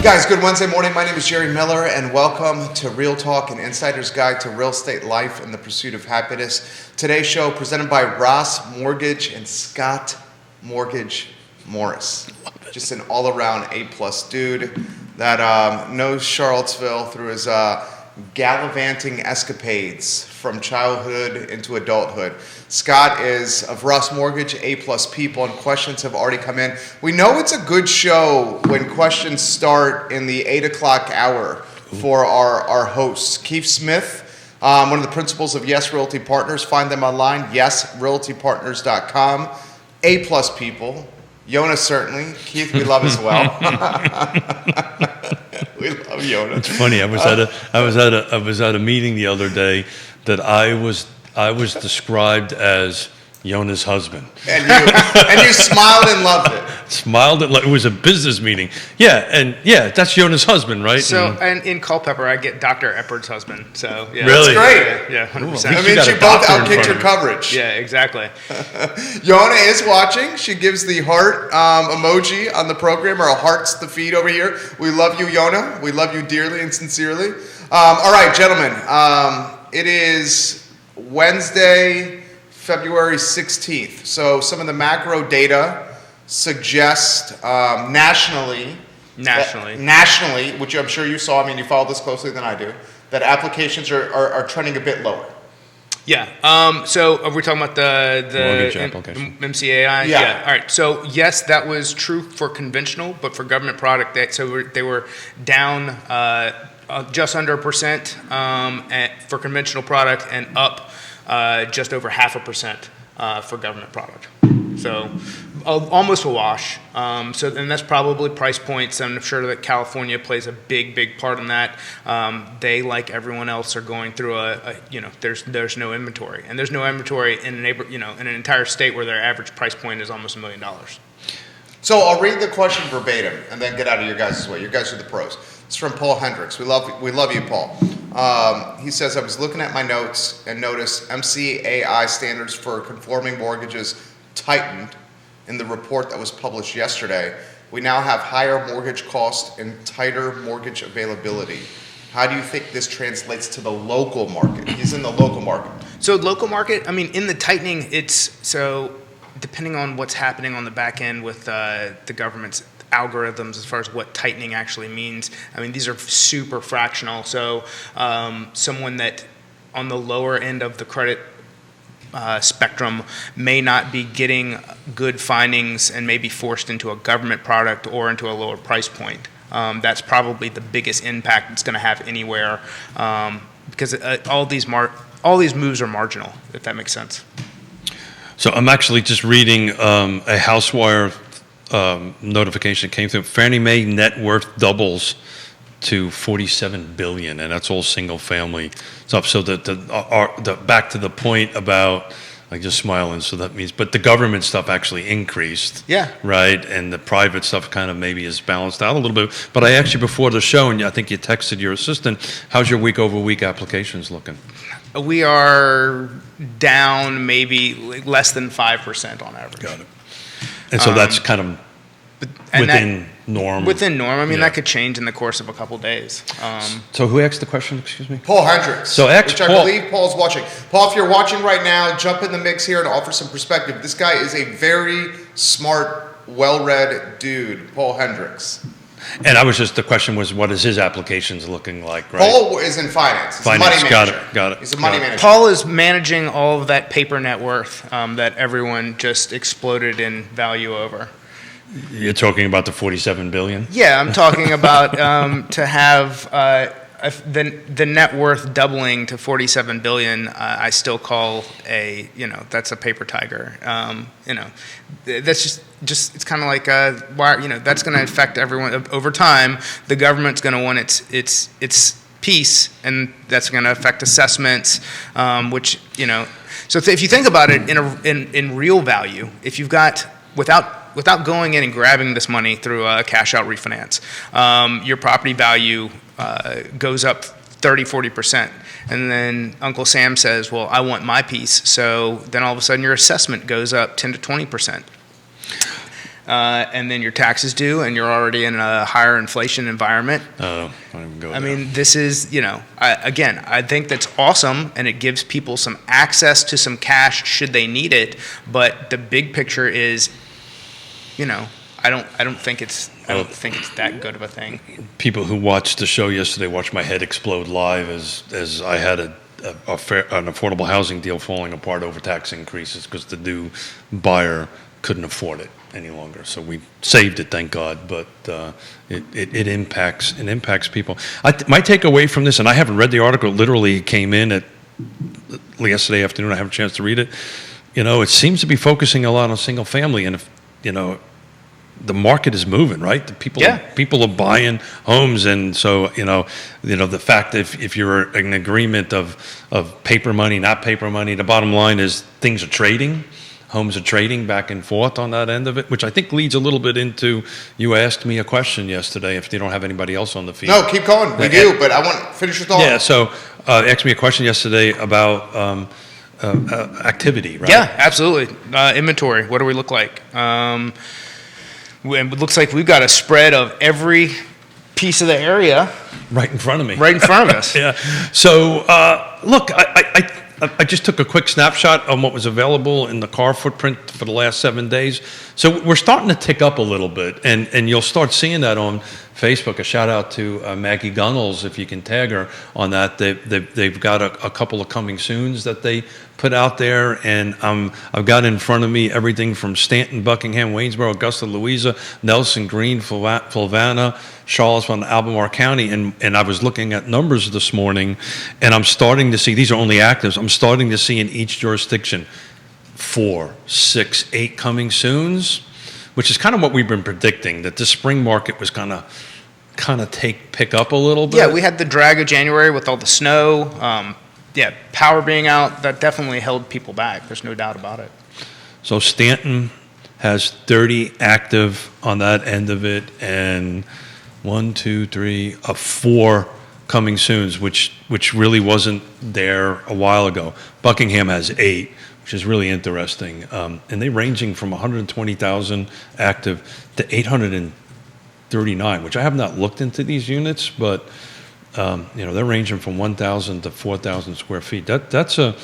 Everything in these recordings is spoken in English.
Guys, good Wednesday morning. My name is Jerry Miller, and welcome to Real Talk, an insider's guide to real estate life and the pursuit of happiness. Today's show presented by Ross Mortgage and Scott Mortgage Morris. Just an all-around A-plus dude that knows Charlottesville through his gallivanting escapades from childhood into adulthood. Scott is of Ross Mortgage, A-plus people, and questions have already come in. We know it's a good show when questions start in the 8 o'clock hour for our hosts. Keith Smith, one of the principals of Yes Realty Partners. Find them online, yesrealtypartners.com. A-plus people. Yonna, certainly. Keith, we love as well. We love Yonna. It's funny. I was at a meeting the other day that I was described as Yonna's husband. And you smiled and loved it. Smiled and it was a business meeting. Yeah, that's Yonna's husband, right? So, and in Culpeper, I get Dr. Eppard's husband. So, yeah. Really? That's great. Yeah, 100%. That means you both outkicked your coverage. Yeah, exactly. Yonna is watching. She gives the heart emoji on the program, or hearts the feed over here. We love you, Yonna. We love you dearly and sincerely. All right, gentlemen. It is Wednesday, February 16th. So some of the macro data suggest nationally, which I'm sure you saw, I mean, you follow this closely than I do, that applications are trending a bit lower. Yeah. So are we talking about the mortgage application. MCAI? Yeah. All right. So yes, that was true for conventional, but for government product, they were down just under 1% for conventional product, and up just over 0.5% for government product. So almost a wash. And that's probably price points. I'm sure that California plays a big part in that. They, like everyone else, are going through there's no inventory, and there's no inventory in in an entire state where their average price point is almost $1 million. So I'll read the question verbatim and then get out of your guys' way. You guys are the pros. It's from Paul Hendricks. We love you, Paul. He says, I was looking at my notes and noticed MCAI standards for conforming mortgages tightened in the report that was published yesterday. We now have higher mortgage costs and tighter mortgage availability. How do you think this translates to the local market? He's in the local market. So local market, I mean, in the tightening, depending on what's happening on the back end with the government's algorithms as far as what tightening actually means. I mean, these are super fractional. So someone that on the lower end of the credit spectrum may not be getting good findings and may be forced into a government product or into a lower price point. That's probably the biggest impact it's going to have anywhere, because all these moves are marginal, if that makes sense. So I'm actually just reading a HouseWire notification came through. Fannie Mae net worth doubles to $47 billion, and that's all single family stuff. So the back to the point about, like, just smiling. So that means, but the government stuff actually increased. Yeah. Right, and the private stuff kind of maybe is balanced out a little bit. But I actually, before the show, and I think you texted your assistant, how's your week-over-week applications looking? We are down maybe less than 5% on average. Got it. And so that's kind of within norm. Within norm. I mean, that could change in the course of a couple days. So who asked the question, excuse me? Paul Hendricks. So I believe Paul's watching. Paul, if you're watching right now, jump in the mix here and offer some perspective. This guy is a very smart, well-read dude, Paul Hendricks. And the question was, what is his applications looking like, right? Paul is in finance. He's a money manager. Got it. He's a money manager. Paul is managing all of that paper net worth that everyone just exploded in value over. You're talking about the $47 billion? Yeah, I'm talking about to have the net worth doubling to $47 billion. I still call that's a paper tiger. That's just it's kind of like that's going to affect everyone over time. The government's going to want its piece, and that's going to affect assessments, which So if you think about it in real value, if you've got without going in and grabbing this money through a cash out refinance, your property value goes up 30-40%. And then Uncle Sam says, well, I want my piece. So then all of a sudden your assessment goes up 10 to 20%. and then your taxes due, and you're already in a higher inflation environment. I don't even go I there. mean, this is, I think that's awesome, and it gives people some access to some cash should they need it. But the big picture is, I don't think it's that good of a thing. People who watched the show yesterday watched my head explode live as I had an affordable housing deal falling apart over tax increases because the new buyer couldn't afford it any longer. So we saved it, thank God. But it impacts people. My takeaway from this, and I haven't read the article. It literally came in at yesterday afternoon. I haven't a chance to read it. It seems to be focusing a lot on single family, and if the market is moving, right? People are buying homes, and so the fact that if you're in agreement of paper money, not paper money, the bottom line is things are trading. Homes are trading back and forth on that end of it, which I think leads a little bit into, you asked me a question yesterday, if you don't have anybody else on the feed. No, keep going. We do, but I want to finish your thought. Yeah, so asked me a question yesterday about activity, right? Yeah, absolutely. Inventory, what do we look like? It looks like we've got a spread of every piece of the area right in front of me. Right in front of us. Yeah. So, look, I just took a quick snapshot on what was available in the car footprint for the last 7 days. So we're starting to tick up a little bit, and you'll start seeing that on Facebook. A shout out to Maggie Gunnels, if you can tag her on that. They've got a couple of coming soons that they put out there, and I've got in front of me everything from Stanton, Buckingham, Waynesboro, Augusta, Louisa, Nelson, Greene, Fluvanna, Charlottesville, and Albemarle County, and I was looking at numbers this morning, and I'm starting to see, these are only actives, I'm starting to see in each jurisdiction 4, 6, 8 coming soons, which is kind of what we've been predicting, that the spring market was kind of pick up a little bit. Yeah, we had the drag of January with all the snow. Power being out, that definitely held people back. There's no doubt about it. So Stanton has 30 active on that end of it, and 4 coming soons, which really wasn't there a while ago. Buckingham has 8, which is really interesting, and they're ranging from 120,000 active to 839, which I have not looked into these units, but they're ranging from 1,000 to 4,000 square feet. That's a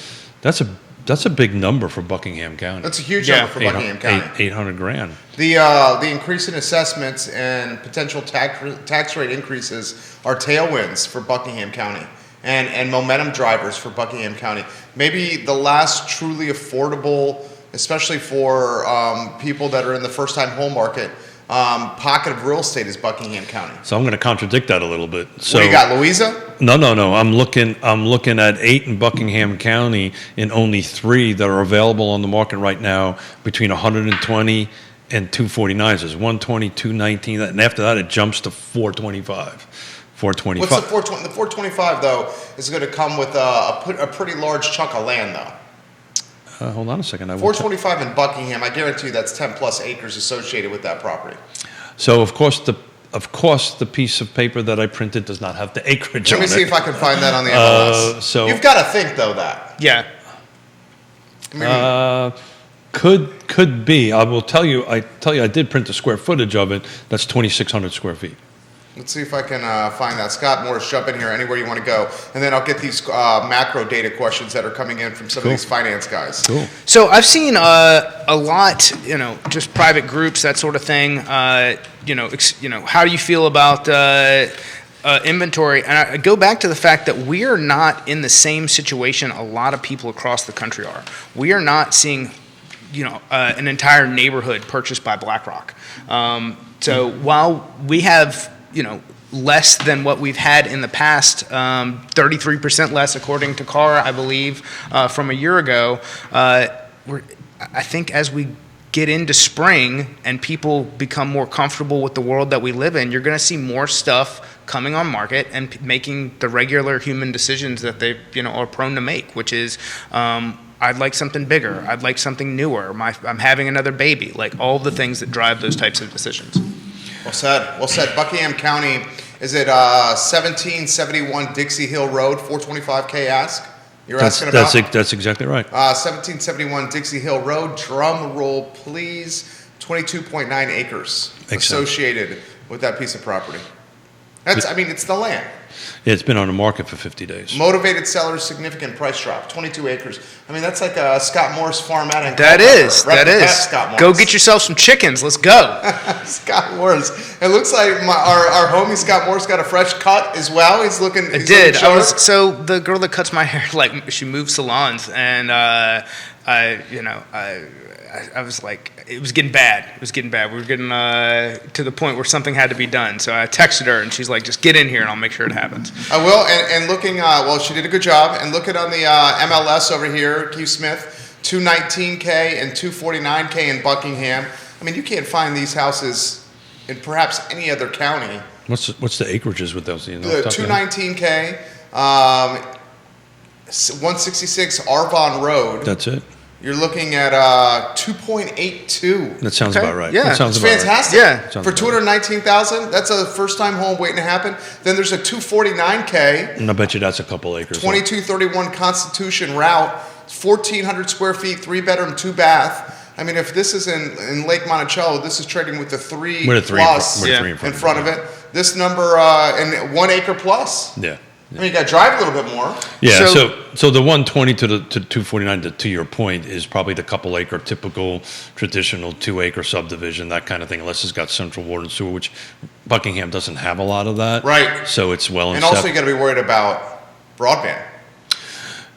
big number for Buckingham County. That's a huge number for Buckingham County. 800 grand. The increase in assessments and potential tax rate increases are tailwinds for Buckingham County and momentum drivers for Buckingham County. Maybe the last truly affordable, especially for people that are in the first-time home market, pocket of real estate is Buckingham County. So I'm going to contradict that a little bit. So what do you got, Louisa? No. I'm looking at 8 in Buckingham County and only 3 that are available on the market right now between 120 and 249. So it's 120, 219, and after that it jumps to 425. 425. What's the 420? The 425 though is going to come with a pretty large chunk of land though. Hold on a second. 425 in Buckingham. I guarantee you that's 10 plus acres associated with that property. So of course the piece of paper that I printed does not have the acreage on it. Let me see if I can find that on the MLS. So you've got to think though that. Yeah. Could be. I will tell you. I did print the square footage of it. That's 2,600 square feet. Let's see if I can find that. Scott Morris, jump in here anywhere you want to go. And then I'll get these macro data questions that are coming in from some of these finance guys. Cool. So I've seen a lot, just private groups, that sort of thing. How do you feel about inventory? And I go back to the fact that we are not in the same situation a lot of people across the country are. We are not seeing, an entire neighborhood purchased by BlackRock. So while we have less than what we've had in the past, 33% less according to CAR, I believe, from a year ago. I think as we get into spring and people become more comfortable with the world that we live in, you're going to see more stuff coming on market and making the regular human decisions that they are prone to make, which is I'd like something bigger, I'd like something newer, I'm having another baby, like all the things that drive those types of decisions. Well said. Buckingham County is at 1771 Dixie Hill Road, 425K ask. You're asking about? That's exactly right. 1771 Dixie Hill Road. Drum roll, please. 22.9 acres Makes sense. associated with that piece of property. It's the land. Yeah, it's been on the market for 50 days. Motivated sellers, significant price drop, 22 acres. That's like a Scott Morris farm out in That Culver. is. Rep That the is. best, Scott Morris. Go get yourself some chickens. Let's go. Scott Morris. It looks like our homie Scott Morris got a fresh cut as well. He's looking. I did. So the girl that cuts my hair, like, she moved salons, and I was like, it was getting bad. It was getting bad. We were getting to the point where something had to be done. So I texted her, and she's like, just get in here, and I'll make sure it happens. I will. And looking, she did a good job. And looking on the MLS over here, Q Smith, 219K and 249K in Buckingham. You can't find these houses in perhaps any other county. What's the acreages with those? The 219K, 166 Arvon Road. That's it. You're looking at 2.82. That sounds about right. Yeah. That sounds It's about fantastic. Yeah. Sounds For about 219,000, that's a first-time home waiting to happen. Then there's a 249K, right. And I bet you that's a couple acres. 2231 Constitution Route, 1,400 square feet, 3-bedroom, 2-bath. If this is in Lake Monticello, this is trading with the 3 With a three plus in in front of it. This number, and 1 acre plus. Yeah. You got to drive a little bit more. Yeah, So- so the 120 to 249, to your point, is probably the couple acre typical traditional 2 acre subdivision, that kind of thing, unless it's got central water and sewer, which Buckingham doesn't have a lot of that. Right. So it's well And also, you got to be worried about broadband.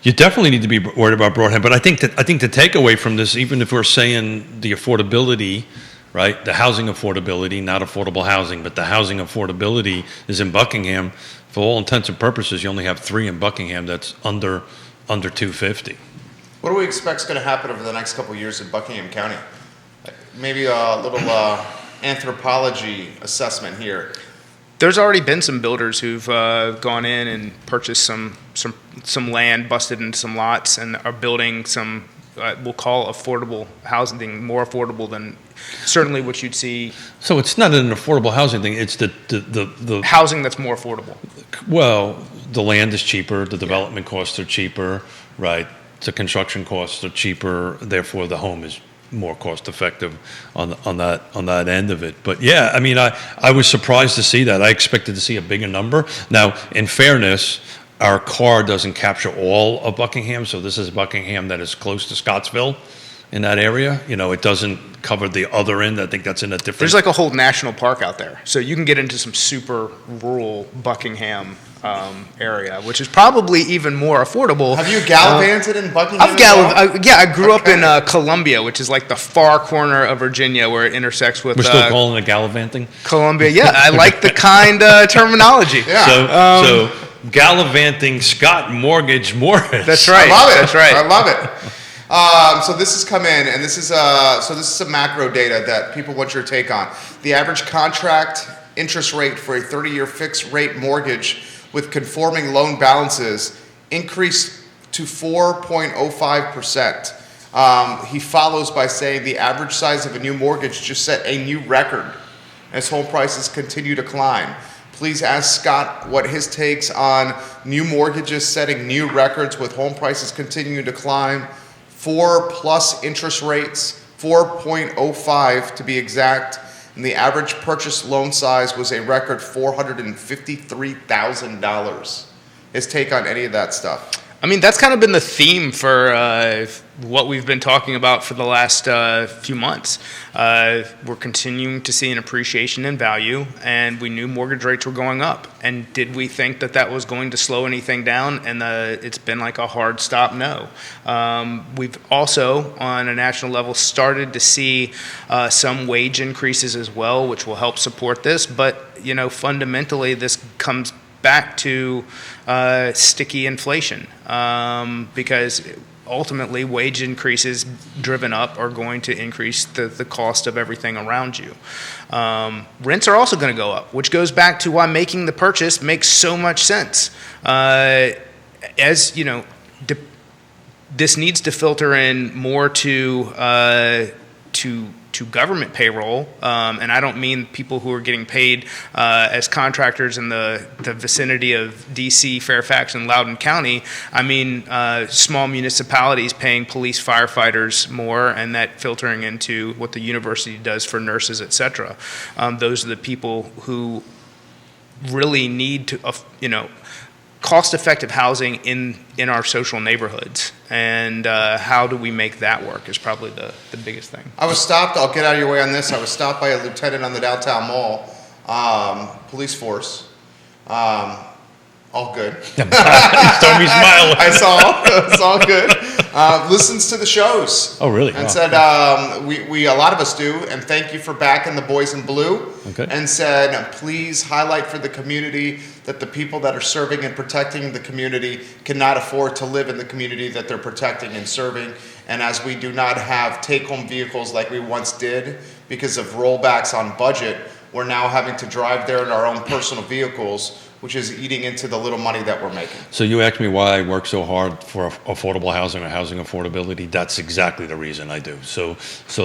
You definitely need to be worried about broadband, but I think the takeaway from this, even if we're saying the affordability, right, the housing affordability, not affordable housing, but the housing affordability is in Buckingham. For all intents and purposes, you only have 3 in Buckingham that's under 250. What do we expect is going to happen over the next couple of years in Buckingham County? Maybe a little anthropology assessment here. There's already been some builders who've gone in and purchased some land, busted into some lots, and are building some, we'll call affordable housing, more affordable than certainly what you'd see. So it's not an affordable housing thing. It's the Housing that's more affordable. well, the land is cheaper, the development costs are cheaper, right? The construction costs are cheaper, therefore the home is more cost effective on that end of it. But yeah, I was surprised to see that. I expected to see a bigger number. Now, in fairness, our car doesn't capture all of Buckingham, so this is Buckingham that is close to Scottsville in that area. It doesn't cover the other end. I think that's in a different... There's like a whole national park out there. So you can get into some super rural Buckingham area, which is probably even more affordable. Have you gallivanted in Buckingham? I grew up in Columbia, which is like the far corner of Virginia where it intersects with... We're still calling it gallivanting? Columbia, yeah. I like the kind terminology. Yeah. So gallivanting Scott Mortgage. That's right. I love it. That's right. I love it. So this has come in, and this is some macro data that people want your take on. The average contract interest rate for a 30-year fixed rate mortgage with conforming loan balances increased to 4.05%. He follows by saying the average size of a new mortgage just set a new record as home prices continue to climb. Please ask Scott what his takes on new mortgages setting new records with home prices continuing to climb. 4+ interest rates, 4.05 to be exact, and the average purchase loan size was a record $453,000. His take on any of that stuff? That's kind of been the theme for what we've been talking about for the last few months. We're continuing to see an appreciation in value, and we knew mortgage rates were going up. And did we think that was going to slow anything down? And it's been like a hard stop no. We've also, on a national level, started to see some wage increases as well, which will help support this. But, fundamentally, this comes back to sticky inflation because ultimately wage increases driven up are going to increase the cost of everything around you. Rents are also going to go up, which goes back to why making the purchase makes so much sense. As you know, this needs to filter in more to to government payroll, and I don't mean people who are getting paid as contractors in the vicinity of D.C., Fairfax, and Loudoun County. I mean small municipalities paying police, firefighters more, and that filtering into what the university does for nurses, et cetera. Those are the people who really need to, cost-effective housing in our social neighborhoods, and how do we make that work is probably the biggest thing. I was stopped, I'll get out of your way on this, I was stopped by a lieutenant on the downtown mall, police force, all good. Don't be smiling. I saw, it's all good. Listens to the shows. Oh, really? And Wow. said, we a lot of us do, and thank you for backing the boys in blue. Okay. And said, please highlight for the community that the people that are serving and protecting the community cannot afford to live in the community that they're protecting and serving. And as we do not have take-home vehicles like we once did because of rollbacks on budget, we're now having to drive there in our own personal vehicles, which is eating into the little money that we're making. So you asked me why I work so hard for affordable housing or housing affordability. That's exactly the reason I do. So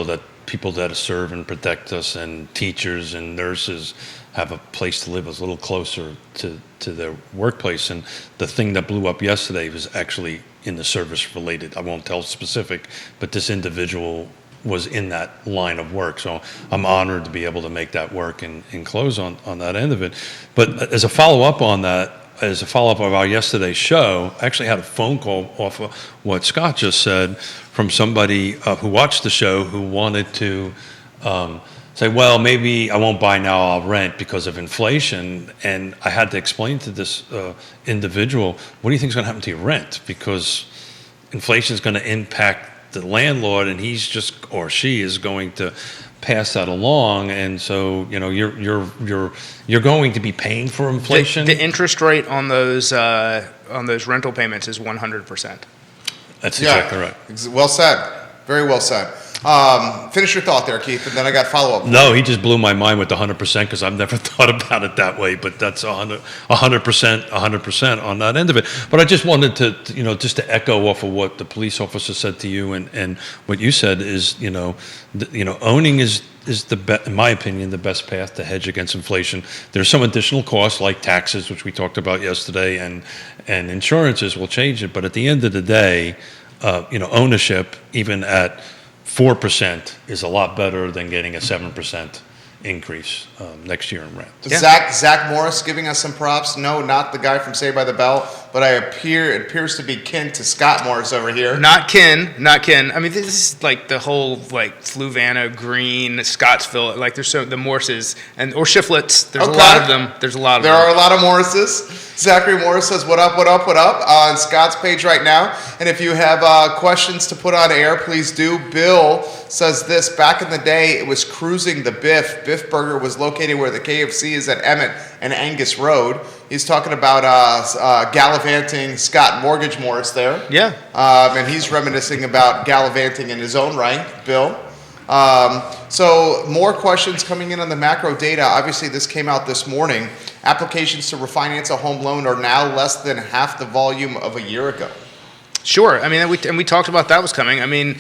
that people that serve and protect us, and teachers and nurses, have a place to live a little closer to their workplace. And the thing that blew up yesterday was actually in the service related. I won't tell specific, but this individual was in that line of work. So I'm honored to be able to make that work and close on that end of it. But as a follow-up on that, as a follow-up of our yesterday's show, I actually had a phone call off of what Scott just said from somebody who watched the show who wanted to say, well, maybe I won't buy now, I'll rent because of inflation. And I had to explain to this individual, what do you think is going to happen to your rent? Because inflation is going to impact the landlord, and he's just, or she is going to pass that along, and so you're going to be paying for inflation. The interest rate on those rental payments is 100%. That's exactly right. Well said. Very well said. Finish your thought there, Keith, and then I got follow-up. No, he just blew my mind with the 100% because I've never thought about it that way, but that's 100% on that end of it. But I just wanted to, just to echo off of what the police officer said to you and what you said is, owning is in my opinion, the best path to hedge against inflation. There's some additional costs like taxes, which we talked about yesterday, and insurances will change it. But at the end of the day, ownership, even at 4%, is a lot better than getting a 7% increase next year in rent. Yeah. Zach Morris giving us some props. No, not the guy from Saved by the Bell, but it appears to be kin to Scott Morris over here. Not kin. I mean, this is like the whole Fluvanna, Green, Scottsville. Like there's the Morrises or Shiflets. There's a lot of them. There are a lot of Morrises. Zachary Morris says, "What up? What up? What up?" On Scott's page right now. And if you have questions to put on air, please do. Bill says this: back in the day, it was cruising the Biff. Biff Burger was located where the KFC is at Emmett and Angus Road. He's talking about gallivanting Scott Mortgage Morris there. Yeah. And he's reminiscing about gallivanting in his own right, Bill. So more questions coming in on the macro data. Obviously, this came out this morning. Applications to refinance a home loan are now less than half the volume of a year ago. Sure. I mean, we talked about that was coming. I mean,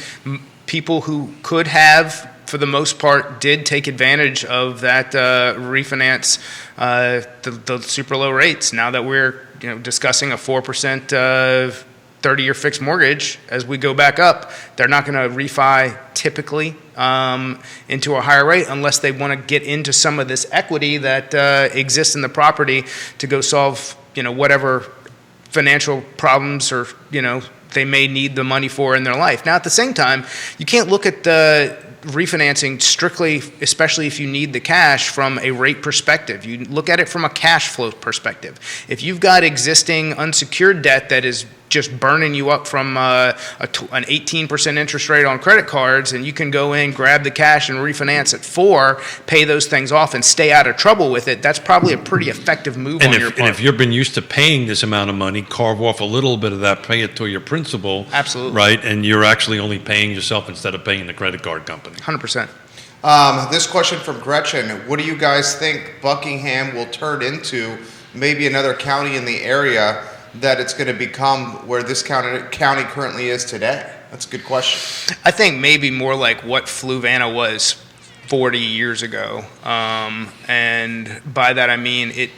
people who could have, for the most part, did take advantage of that refinance, the super low rates. Now that we're discussing a 4% 30-year fixed mortgage, as we go back up, they're not going to refi typically into a higher rate unless they want to get into some of this equity that exists in the property to go solve whatever financial problems or they may need the money for in their life. Now, at the same time, you can't look at the refinancing strictly, especially if you need the cash, from a rate perspective. You look at it from a cash flow perspective. If you've got existing unsecured debt that is just burning you up from an 18% interest rate on credit cards, and you can go in, grab the cash and refinance at 4, pay those things off and stay out of trouble with it, that's probably a pretty effective move on your part. And if you've been used to paying this amount of money, carve off a little bit of that, pay it to your principal. Absolutely. Right? And you're actually only paying yourself instead of paying the credit card company. 100%. This question from Gretchen: what do you guys think Buckingham will turn into? Maybe another county in the area that it's going to become where this county currently is today? That's a good question. I think maybe more like what Fluvanna was 40 years ago. And by that I mean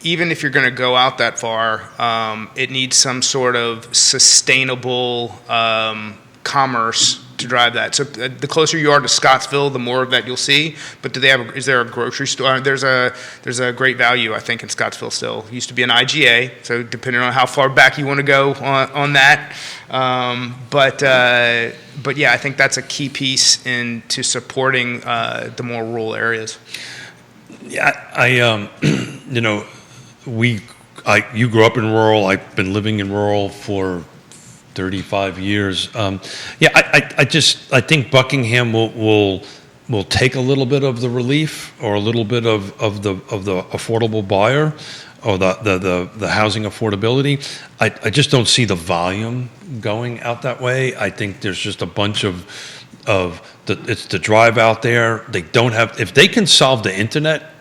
even if you're going to go out that far, it needs some sort of sustainable commerce to drive that. So the closer you are to Scottsville, the more of that you'll see. But is there a grocery store? There's a Great Value, I think, in Scottsville still. It used to be an IGA, so depending on how far back you want to go on that. But yeah, I think that's a key piece into supporting the more rural areas. Yeah, you grew up in rural. I've been living in rural for 35 years. I think Buckingham will take a little bit of the relief or a little bit of the affordable buyer or the housing affordability. I just don't see the volume going out that way. I think there's just a bunch it's the drive out there. They don't have, if they can solve the internet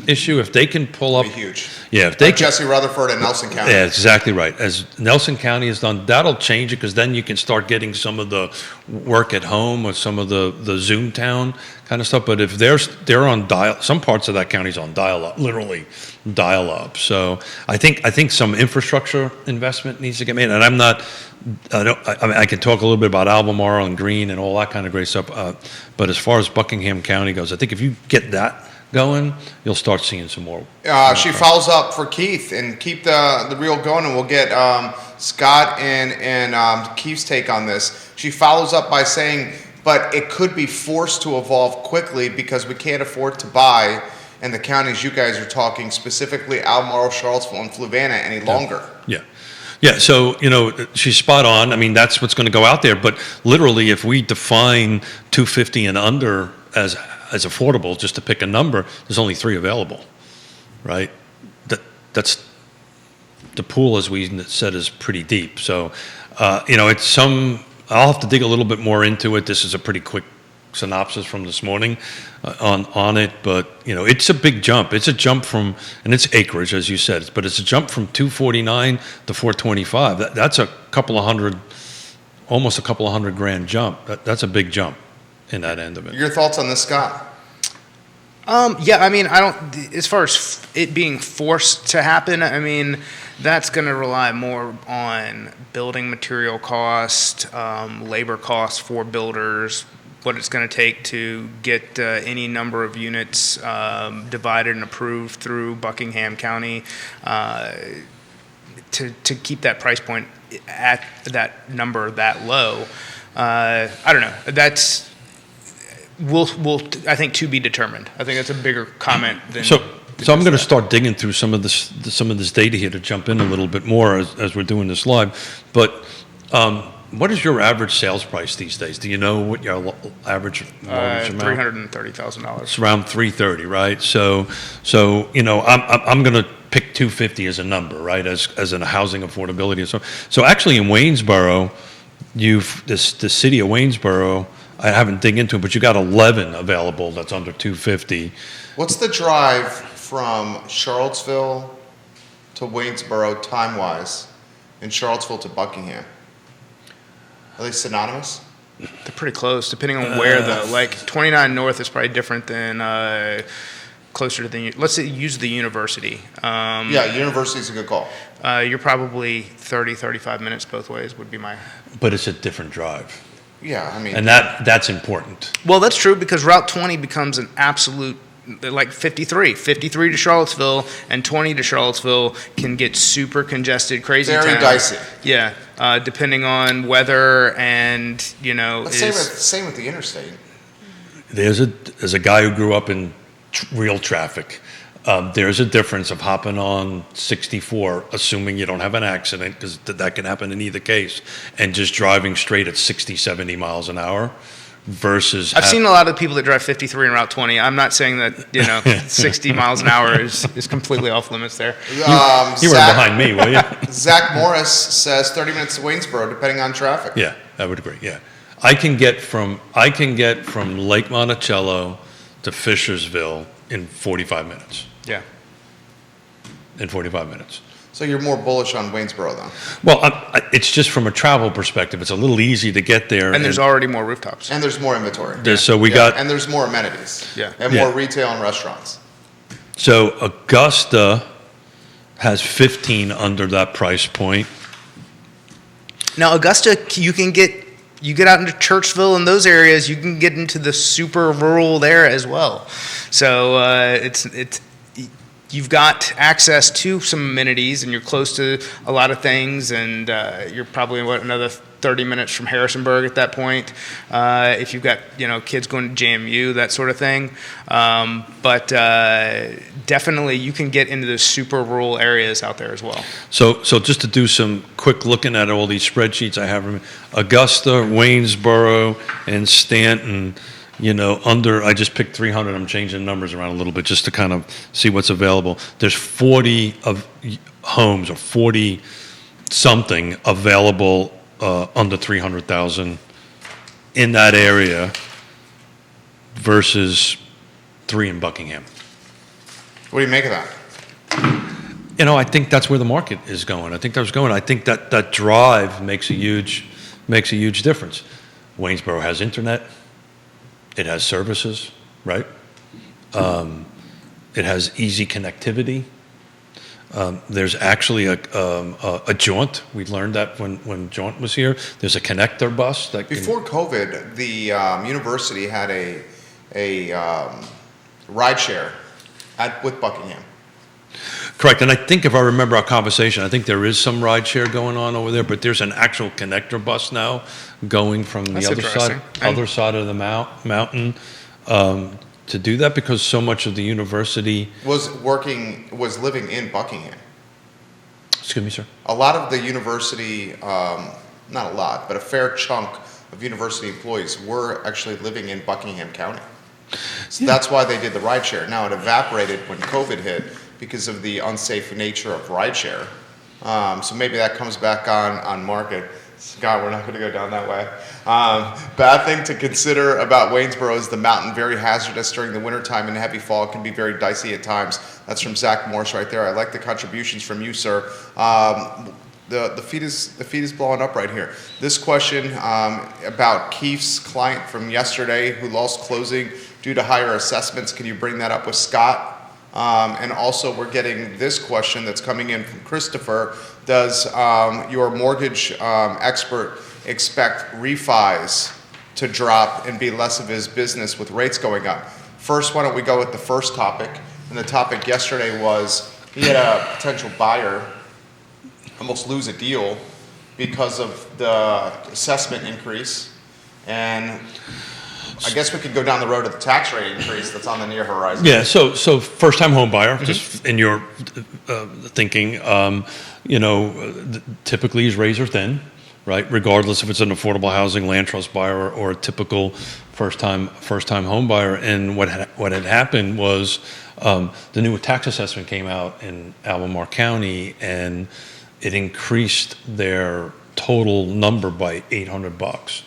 issue, if they can pull up, be huge. Yeah, if they Jesse Rutherford in Nelson County. Yeah, exactly right. As Nelson County has done, that'll change it because then you can start getting some of the work at home or some of the Zoom town kind of stuff. But if they're on dial, some parts of that county's on dial-up, literally dial-up. So I think some infrastructure investment needs to get made. And I can talk a little bit about Albemarle and Green and all that kind of great stuff. But as far as Buckingham County goes, I think if you get that going, you'll start seeing some more. She follows up for Keith and keep the reel going, and we'll get Scott and Keith's take on this. She follows up by saying, but it could be forced to evolve quickly because we can't afford to buy in the counties you guys are talking, specifically Albemarle, Charlottesville, and Fluvanna any longer. Yeah, so, she's spot on. I mean, that's what's going to go out there. But literally, if we define 250 and under as affordable, just to pick a number, there's only 3 available, right? That's the pool, as we said, is pretty deep. So, I'll have to dig a little bit more into it. This is a pretty quick synopsis from this morning on it, but it's a big jump. It's a jump from, and it's acreage, as you said, but it's a jump from 249 to 425. That's almost a couple of hundred grand jump. That's a big jump in that end of it. Your thoughts on this, Scott? Yeah, I mean, as far as it being forced to happen, I mean, that's going to rely more on building material cost, labor costs for builders, what it's going to take to get any number of units divided and approved through Buckingham County to keep that price point at that number that low. I don't know. That's I think to be determined. I think that's a bigger comment than. So I'm going to start digging through some of this data here to jump in a little bit more as we're doing this live. But what is your average sales price these days? Do you know what your average mortgage amount? $330,000. It's around $330,000, right? So I'm going to pick $250,000 as a number, right? As in a housing affordability. So actually in Waynesboro, the city of Waynesboro, I haven't dig into it, but you got 11 available that's under $250,000. What's the drive from Charlottesville to Waynesboro time-wise, and Charlottesville to Buckingham? Are they synonymous? They're pretty close, depending on where, though. Like 29 North is probably different than closer to let's say use the university. Yeah, university's a good call. You're probably 35 minutes both ways would be my. But it's a different drive. Yeah, I mean. And that's important. Well, that's true because Route 20 becomes an absolute, like 53 to Charlottesville and 20 to Charlottesville can get super congested, crazy Very town. dicey. Yeah, depending on weather and, Same with the interstate. There's a guy who grew up in real traffic. There's a difference of hopping on 64, assuming you don't have an accident, because that can happen in either case, and just driving straight at 60, 70 miles an hour versus... I've seen a lot of people that drive 53 and Route 20. I'm not saying that, 60 miles an hour is completely off limits there. You were behind me, were you? Zach Morris says 30 minutes to Waynesboro, depending on traffic. Yeah, I would agree, yeah. I can get from Lake Monticello to Fishersville in 45 minutes. Yeah. In 45 minutes. So you're more bullish on Waynesboro, though? Well, it's just from a travel perspective. It's a little easy to get there. And there's already more rooftops. And there's more inventory. And there's more amenities. Yeah. And more retail and restaurants. So Augusta has 15 under that price point. Now, Augusta, you get out into Churchville and those areas, you can get into the super rural there as well. So you've got access to some amenities, and you're close to a lot of things, and you're probably another 30 minutes from Harrisonburg at that point. If you've got kids going to JMU, that sort of thing, but definitely you can get into the super rural areas out there as well. So just to do some quick looking at all these spreadsheets I have, Augusta, Waynesboro, and Stanton. I just picked 300. I'm changing numbers around a little bit just to kind of see what's available. There's 40 of homes or 40 something available under 300,000 in that area versus 3 in Buckingham. What do you make of that? I think that's where the market is going. I think that drive makes a huge difference. Waynesboro has internet. It has services, right? It has easy connectivity. There's actually a jaunt. We learned that when Jaunt was here. There's a connector bus that before COVID, the university had a ride share with Buckingham. Correct, and I think if I remember our conversation, I think there is some ride share going on over there, but there's an actual connector bus now going from the other side of the mountain to do that, because so much of the university was living in Buckingham. Excuse me, sir. A lot of the university, not a lot, but a fair chunk of university employees were actually living in Buckingham County. So that's why they did the ride share. Now it evaporated when COVID hit because of the unsafe nature of rideshare. So maybe that comes back on market. God, we're not going to go down that way. Bad thing to consider about Waynesboro is the mountain, very hazardous during the wintertime and heavy fall. It can be very dicey at times. That's from Zach Morse right there. I like the contributions from you, sir. The feed is blowing up right here. This question about Keith's client from yesterday who lost closing due to higher assessments. Can you bring that up with Scott? And also we're getting this question that's coming in from Christopher. Does your mortgage expert expect refis to drop and be less of his business with rates going up? First, why don't we go with the first topic? And the topic yesterday was he had a potential buyer almost lose a deal because of the assessment increase. And I guess we could go down the road of the tax rate increase that's on the near horizon. Yeah, so first-time home buyer, just in your thinking, typically is razor thin, right? Regardless if it's an affordable housing land trust buyer or a typical first-time home buyer. And what had happened was the new tax assessment came out in Albemarle County, and it increased their total number by $800.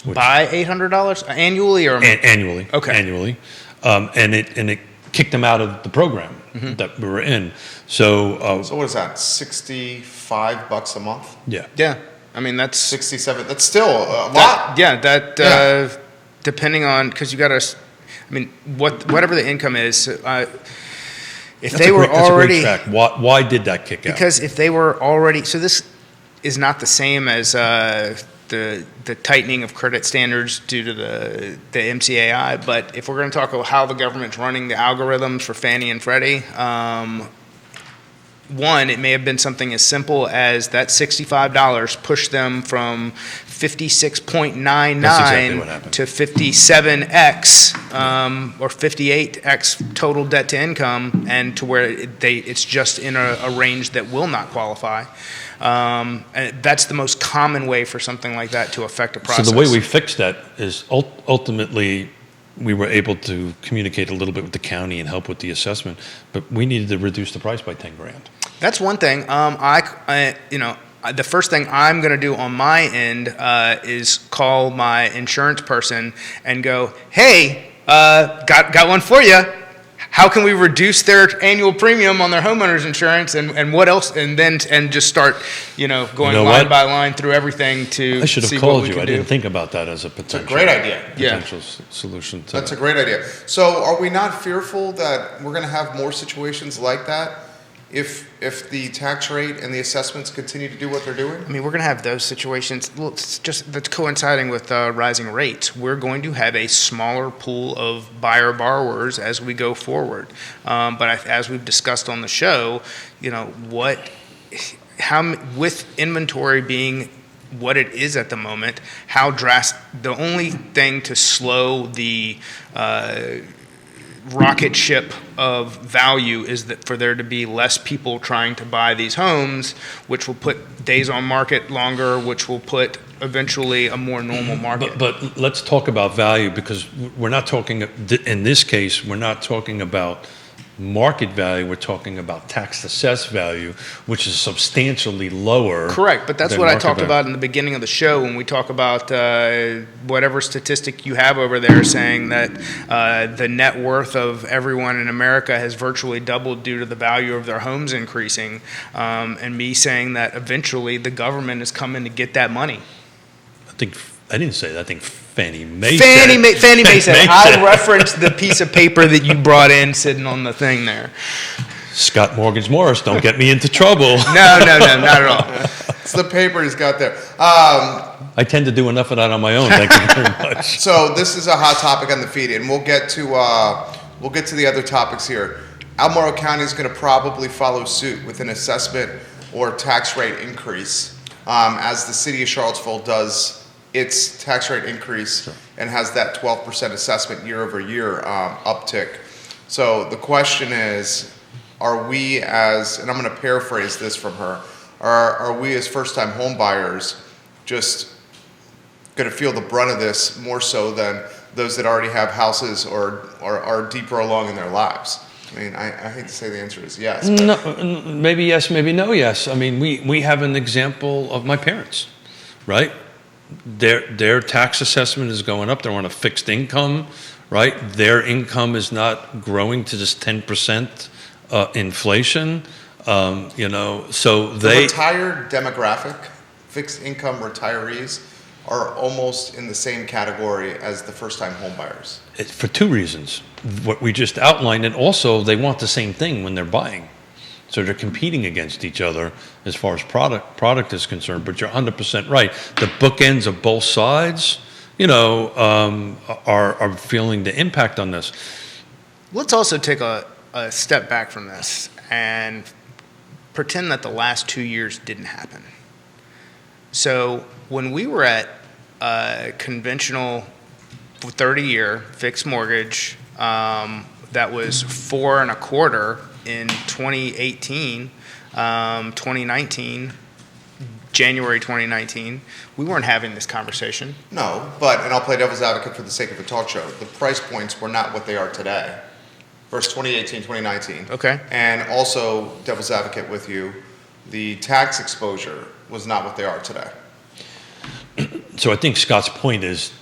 By $800 annually or annually? Okay. Annually, and it kicked them out of the program that we were in. So so what is that? $65 a month? Yeah. Yeah. I mean that's 67. That's still a lot. Depending on, because you got to. I mean, whatever the income is. If that's they were already, that's a great fact. Why did that kick out? Because if they were already, so this is not the same as the tightening of credit standards due to the MCAI, but if we're going to talk about how the government's running the algorithms for Fannie and Freddie, one, it may have been something as simple as that $65 pushed them from 56.99 to 57x or 58x total debt to income, and to where it's just in a range that will not qualify. And that's the most common way for something like that to affect a process. So the way we fixed that is ultimately we were able to communicate a little bit with the county and help with the assessment, but we needed to reduce the price by $10,000. That's one thing. The first thing I'm going to do on my end is call my insurance person and go, "Hey, got one for you. how can we reduce their annual premium on their homeowners insurance, and what else, and just start, going know line what? by line through everything to I should see have what called we you. can I do. didn't think about that as a potential. It's a great idea. Potential solution. To That's a great idea. So are we not fearful that we're going to have more situations like that if the tax rate and the assessments continue to do what they're doing? I mean, we're going to have those situations. Well, that's coinciding with rising rates. We're going to have a smaller pool of buyer borrowers as we go forward. As we've discussed on the show, with inventory being what it is at the moment, the only thing to slow the rocket ship of value is that for there to be less people trying to buy these homes, which will put days on market longer, which will put eventually a more normal market. But let's talk about value, because we're not talking, in this case, we're not talking about market value, we're talking about tax assessed value, which is substantially lower. Correct, but that's than what I market talked value. about in the beginning of the show when we talk about whatever statistic you have over there saying that the net worth of everyone in America has virtually doubled due to the value of their homes increasing, and me saying that eventually the government is coming to get that money. I didn't say that. I think Fannie Mae Fannie said Mae said, I referenced the piece of paper that you brought in sitting on the thing there. Scott Mortgage Morris, don't get me into trouble. No, not at all. It's the paper he's got there. I tend to do enough of that on my own. Thank you very much. So this is a hot topic on the feed, and we'll get to the otother topics here. Albemarle County is going to probably follow suit with an assessment or tax rate increase, as the city of Charlottesville does its tax rate increase and has that 12% assessment year over year uptick. So the question is, are we and I'm going to paraphrase this from her, are we as first-time home buyers just going to feel the brunt of this more so than those that already have houses or are deeper along in their lives? I mean, I hate to say the answer is yes. But No, maybe yes, maybe no yes. I mean, we have an example of my parents, right? Their tax assessment is going up. They're on a fixed income, right? Their income is not growing to just 10% inflation. So the retired demographic, fixed income retirees, are almost in the same category as the first-time home buyers. For two reasons. What we just outlined, and also they want the same thing when they're buying. So they're competing against each other as far as product is concerned. But you're 100% right. The bookends of both sides, are feeling the impact on this. Let's also take a step back from this and pretend that the last 2 years didn't happen. So when we were at a conventional 30-year fixed mortgage that was 4.25% in 2018, 2019, January 2019, we weren't having this conversation. No, and I'll play devil's advocate for the sake of a talk show. The price points were not what they are today versus 2018, 2019. Okay. And also, devil's advocate with you, the tax exposure was not what they are today. So I think Scott's point is,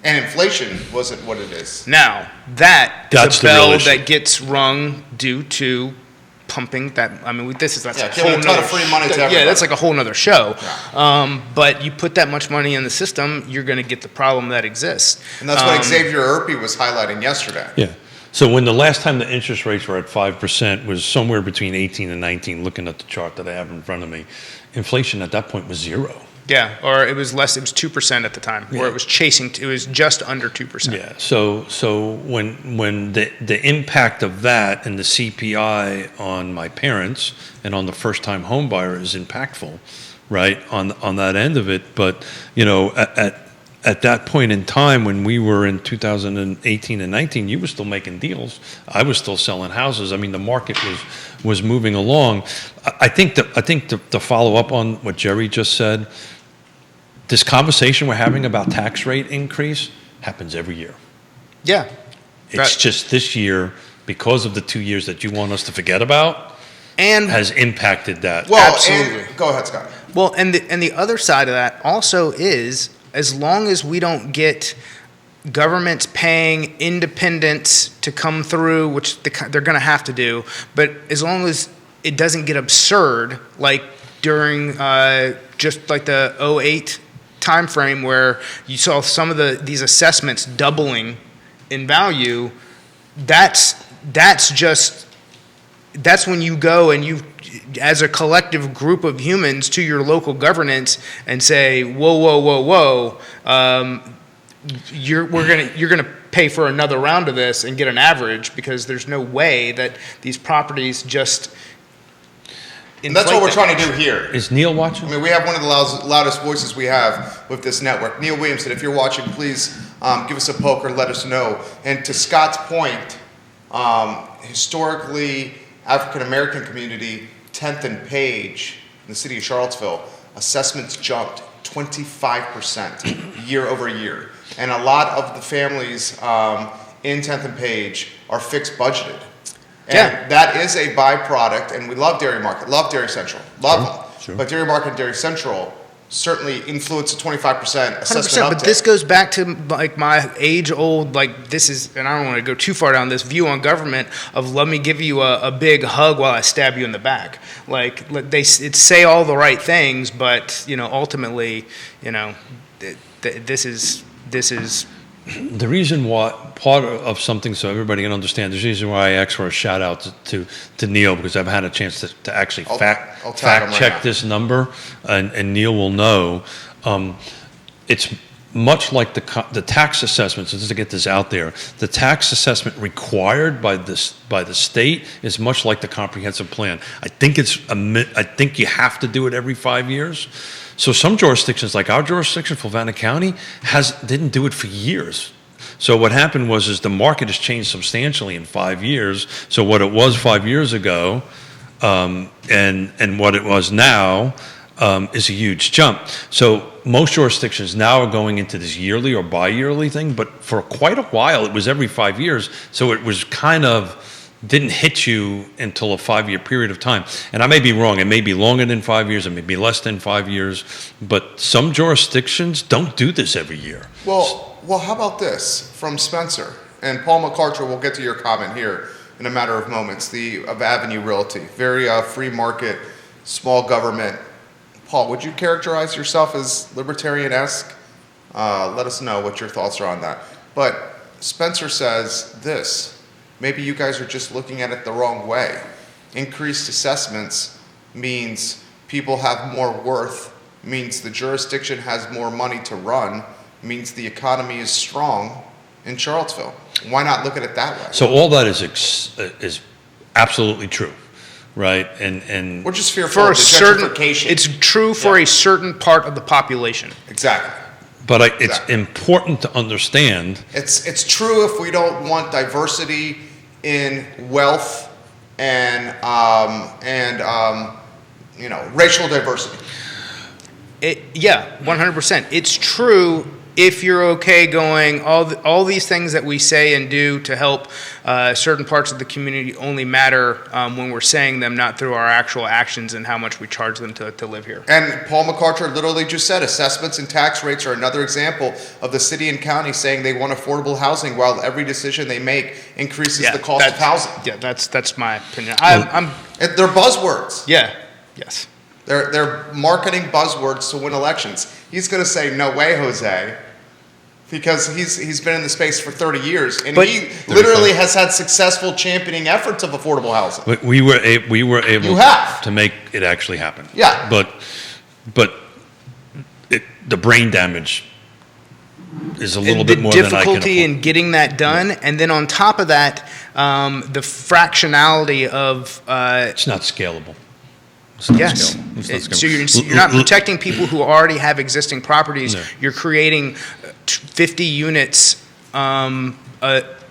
And inflation wasn't what it is. Now, that's the a bell real issue. that gets rung due to pumping that. I mean, that's Yeah, a giving whole a ton of nother free money to yeah, everybody. that's like a whole nother show. But you put that much money in the system, you're going to get the problem that exists. And that's what Xavier Erpy was highlighting yesterday. yeah. So when the last time the interest rates were at 5% was somewhere between 18 and 19, looking at the chart that I have in front of me, inflation at that point was zero. Yeah, or it was less. It was 2% at the time, Yeah. or it was chasing. It was just under 2%. Yeah. So when the impact of that and the CPI on my parents and on the first time home buyer is impactful, right, on that end of it. But at that point in time when we were in 2018 and 19, you were still making deals. I was still selling houses. I mean, the market was moving along. I think to follow up on what Jerry just said, this conversation we're having about tax rate increase happens every year. Yeah. It's just this year, because of the 2 years that you want us to forget about, And has impacted that. Well, Absolutely. and, go ahead, Scott. and the other side of that also is, as long as we don't get government's paying independents to come through, which they're going to have to do, but as long as it doesn't get absurd, like during just like the '08 timeframe where you saw some of these assessments doubling in value, that's when you go and you, as a collective group of humans, to your local governance and say, whoa, you're gonna pay for another round of this and get an average, because there's no way that these properties just. And that's what we're trying to do here. Is Neil watching? I mean, we have one of the loudest voices we have with this network. Neil Williamson, if you're watching, please give us a poke or let us know. And to Scott's point, historically, African-American community, 10th and Page in the city of Charlottesville, assessments jumped 25% year over year. And a lot of the families in 10th and Page are fixed budgeted. And that is a byproduct, and we love Dairy Market, love Dairy Central, love them. Sure. But Dairy Market and Dairy Central certainly influence the 25% assessment 100%, but this goes back to like my age-old, like this is, and I don't want to go too far down this view on government of let me give you a big hug while I stab you in the back. Like they say all the right things, but ultimately, this is. The reason why, part of something, so everybody can understand, there's a reason why I asked for a shout out to Neil, because I've had a chance to actually I'll fact tag him right check now. this number, and Neil will know. It's much like the tax assessments, just to get this out there, the tax assessment required by the state is much like the comprehensive plan. I think you have to do it every 5 years. So some jurisdictions, like our jurisdiction, Fulvana County, didn't do it for years. So what happened was the market has changed substantially in 5 years. So what it was 5 years ago, and what it was now, is a huge jump. So most jurisdictions now are going into this yearly or bi-yearly thing, but for quite a while it was every 5 years. So it was kind of didn't hit you until a 5-year period of time. And I may be wrong. It may be longer than 5 years. It may be less than 5 years. But some jurisdictions don't do this every year. Well, how about this from Spencer? And Paul McCarter, we'll get to your comment here in a matter of moments, of Avenue Realty. Very free market, small government. Paul, would you characterize yourself as libertarian-esque? Let us know what your thoughts are on that. But Spencer says this. Maybe you guys are just looking at it the wrong way. Increased assessments means people have more worth, means the jurisdiction has more money to run, means the economy is strong in Charlottesville. Why not look at it that way? So all that is absolutely true, right? And We're just fearful for of the a certain, gentrification. it's true for a certain part of the population. Exactly. but it's Exactly. important to understand. It's true if we don't want diversity in wealth and racial diversity. Yeah, 100%. It's true if you're okay going, all these things that we say and do to help certain parts of the community only matter when we're saying them, not through our actual actions and how much we charge them to live here. And Paul McCarter literally just said assessments and tax rates are another example of the city and county saying they want affordable housing while every decision they make increases the cost of housing. Yeah, that's my opinion. They're buzzwords. Yeah, yes. They're marketing buzzwords to win elections. He's going to say, no way, Jose, because he's been in the space for 30 years, and he literally has had successful championing efforts of affordable housing. We were able You have. to make it actually happen. Yeah. But the brain damage is a little bit more than I can afford. The difficulty in getting that done, and then on top of that, the fractionality of It's not scalable. It's not yes. scalable. It's not So scalable. you're not protecting people who already have existing properties. No. You're creating 50 units to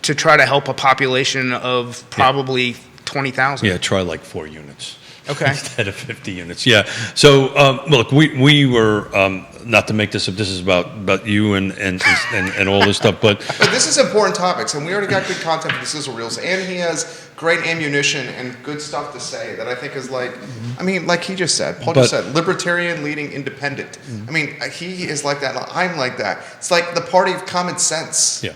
try to help a population of probably 20,000. Yeah, try like 4 units. Okay. instead of 50 units. Yeah. So look, we were not to make this. This is about you and all this stuff, but But this is important topics, and we already got good content for the Sizzle Reels, and he has great ammunition and good stuff to say that I think is like, I mean, like he just said, Paul just said, libertarian leading independent. I mean, he is like that, I'm like that. It's like the party of common sense. yeah.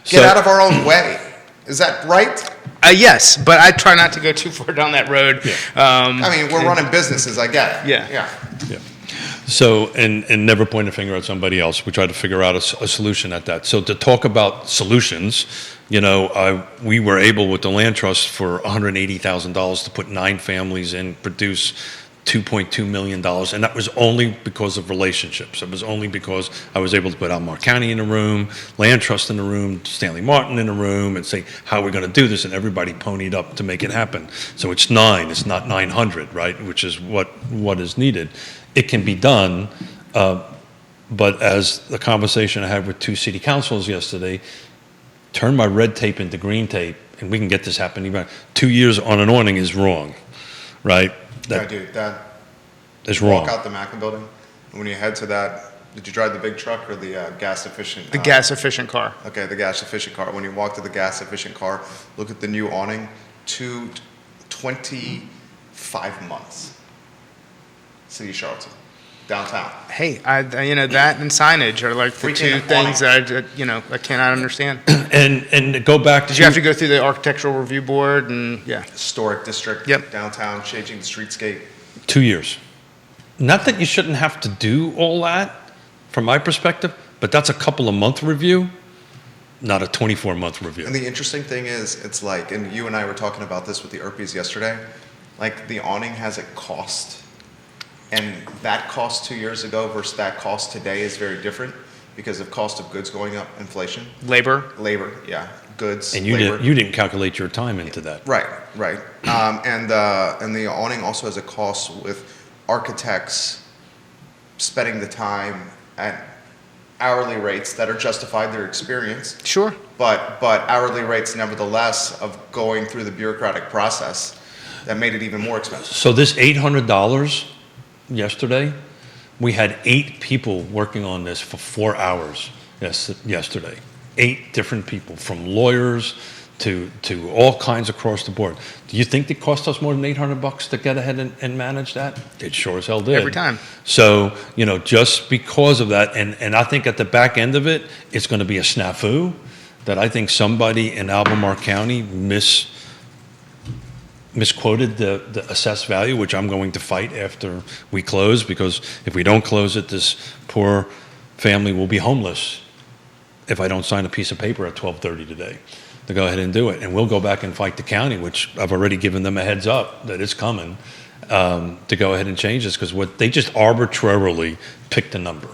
Get out of our own way. Is that right? Yes, but I try not to go too far down that road. Yeah. I mean, we're running businesses, I get it. Yeah. Yeah. So, and never point a finger at somebody else. We try to figure out a solution at that. So to talk about solutions, we were able with the land trust for $180,000 to put 9 families in, produce $2.2 million. And that was only because of relationships. It was only because I was able to put Albemarle County in a room, land trust in a room, Stanley Martin in a room, and say, how are we going to do this? And everybody ponied up to make it happen. So it's 9, it's not 900, right? Which is what is needed. It can be done, but as the conversation I had with 2 city councils yesterday, turn my red tape into green tape, and we can get this happening. 2 years on an awning is wrong, right? That is wrong. Walk out the Mackin building, and when you head to that, did you drive the big truck or the gas efficient? The gas efficient car. Okay, the gas efficient car. When you walk to the gas efficient car, look at the new awning, 25 months. City of Charlottesville, downtown. Hey, that and signage are like the Freaking two things that I cannot understand. And go back to Did you have to go through the architectural review board and yeah? Historic district, Yep. downtown, changing the streetscape. 2 years. Not that you shouldn't have to do all that, from my perspective, but that's a couple of month review, not a 24-month review. And the interesting thing is, it's like, and you and I were talking about this with the Erpies yesterday, like the awning has a cost. And that cost 2 years ago versus that cost today is very different because of cost of goods going up, inflation. Labor. Yeah, goods, And you labor. didn't calculate your time into that. Right. And the awning also has a cost with architects spending the time at hourly rates that are justified their experience, Sure. but hourly rates nevertheless of going through the bureaucratic process that made it even more expensive. So this $800 yesterday, we had 8 people working on this for 4 hours yesterday. 8 different people, from lawyers to all kinds across the board. Do you think it cost us more than $800 to get ahead and manage that? It sure as hell did. Every time. So, just because of that, and I think at the back end of it, it's going to be a snafu that I think somebody in Albemarle County misquoted the assessed value, which I'm going to fight after we close, because if we don't close it, this poor family will be homeless if I don't sign a piece of paper at 12:30 today to go ahead and do it. And we'll go back and fight the county, which I've already given them a heads up that it's coming, to go ahead and change this, because they just arbitrarily picked a number.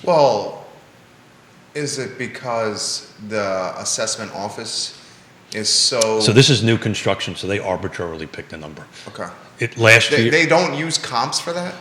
Well, is it because the assessment office is so... So this is new construction, so they arbitrarily picked a number. Okay. Last year, They don't use comps for that?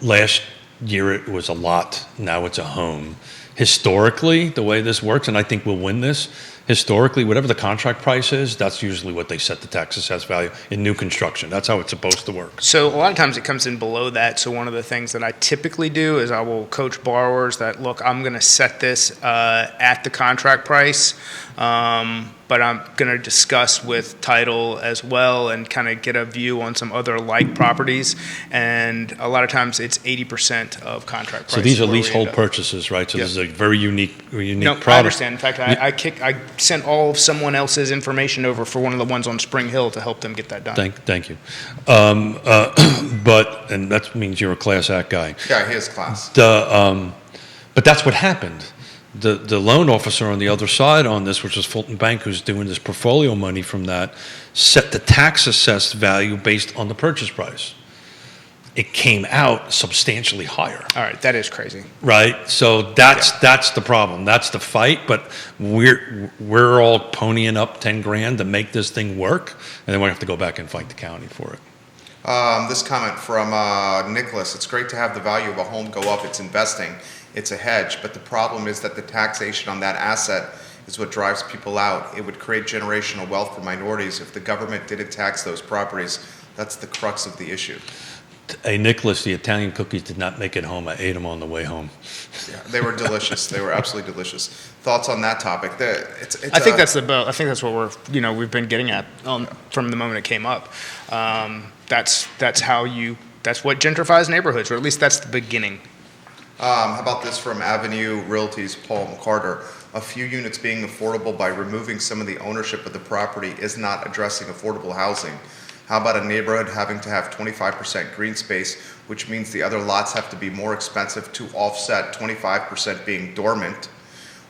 last year it was a lot, now it's a home. Historically, the way this works, and I think we'll win this, historically, whatever the contract price is, that's usually what they set the tax assessed value in new construction. That's how it's supposed to work. So a lot of times it comes in below that. So one of the things that I typically do is I will coach borrowers that, look, I'm going to set this at the contract price, but I'm going to discuss with title as well and kind of get a view on some other like properties. And a lot of times it's 80% of contract price. So these are where we leasehold end up. purchases, right? So Yeah. this is a very unique No, product. I understand. In fact, I sent all of someone else's information over for one of the ones on Spring Hill to help them get that done. Thank you. But, and that means you're a Class Act guy. Yeah, he is class. But that's what happened. The loan officer on the other side on this, which is Fulton Bank, who's doing this portfolio money from that, set the tax assessed value based on the purchase price. It came out substantially higher. All right, that is crazy. Right, so that's the problem. That's the fight. But we're all ponying up 10 grand to make this thing work, and then we have to go back and fight the county for it. This comment from Nicholas: it's great to have the value of a home go up. It's investing. It's a hedge. But the problem is that the taxation on that asset is what drives people out. It would create generational wealth for minorities if the government didn't tax those properties. That's the crux of the issue. Hey, Nicholas, the Italian cookies did not make it home. I ate them on the way home. Yeah, they were delicious. They were absolutely delicious. Thoughts on that topic? I think that's what we've been getting at from the moment it came up. That's what gentrifies neighborhoods, or at least that's the beginning. How about this from Avenue Realty's Paul McCarter? A few units being affordable by removing some of the ownership of the property is not addressing affordable housing. How about a neighborhood having to have 25% green space, which means the other lots have to be more expensive to offset 25% being dormant?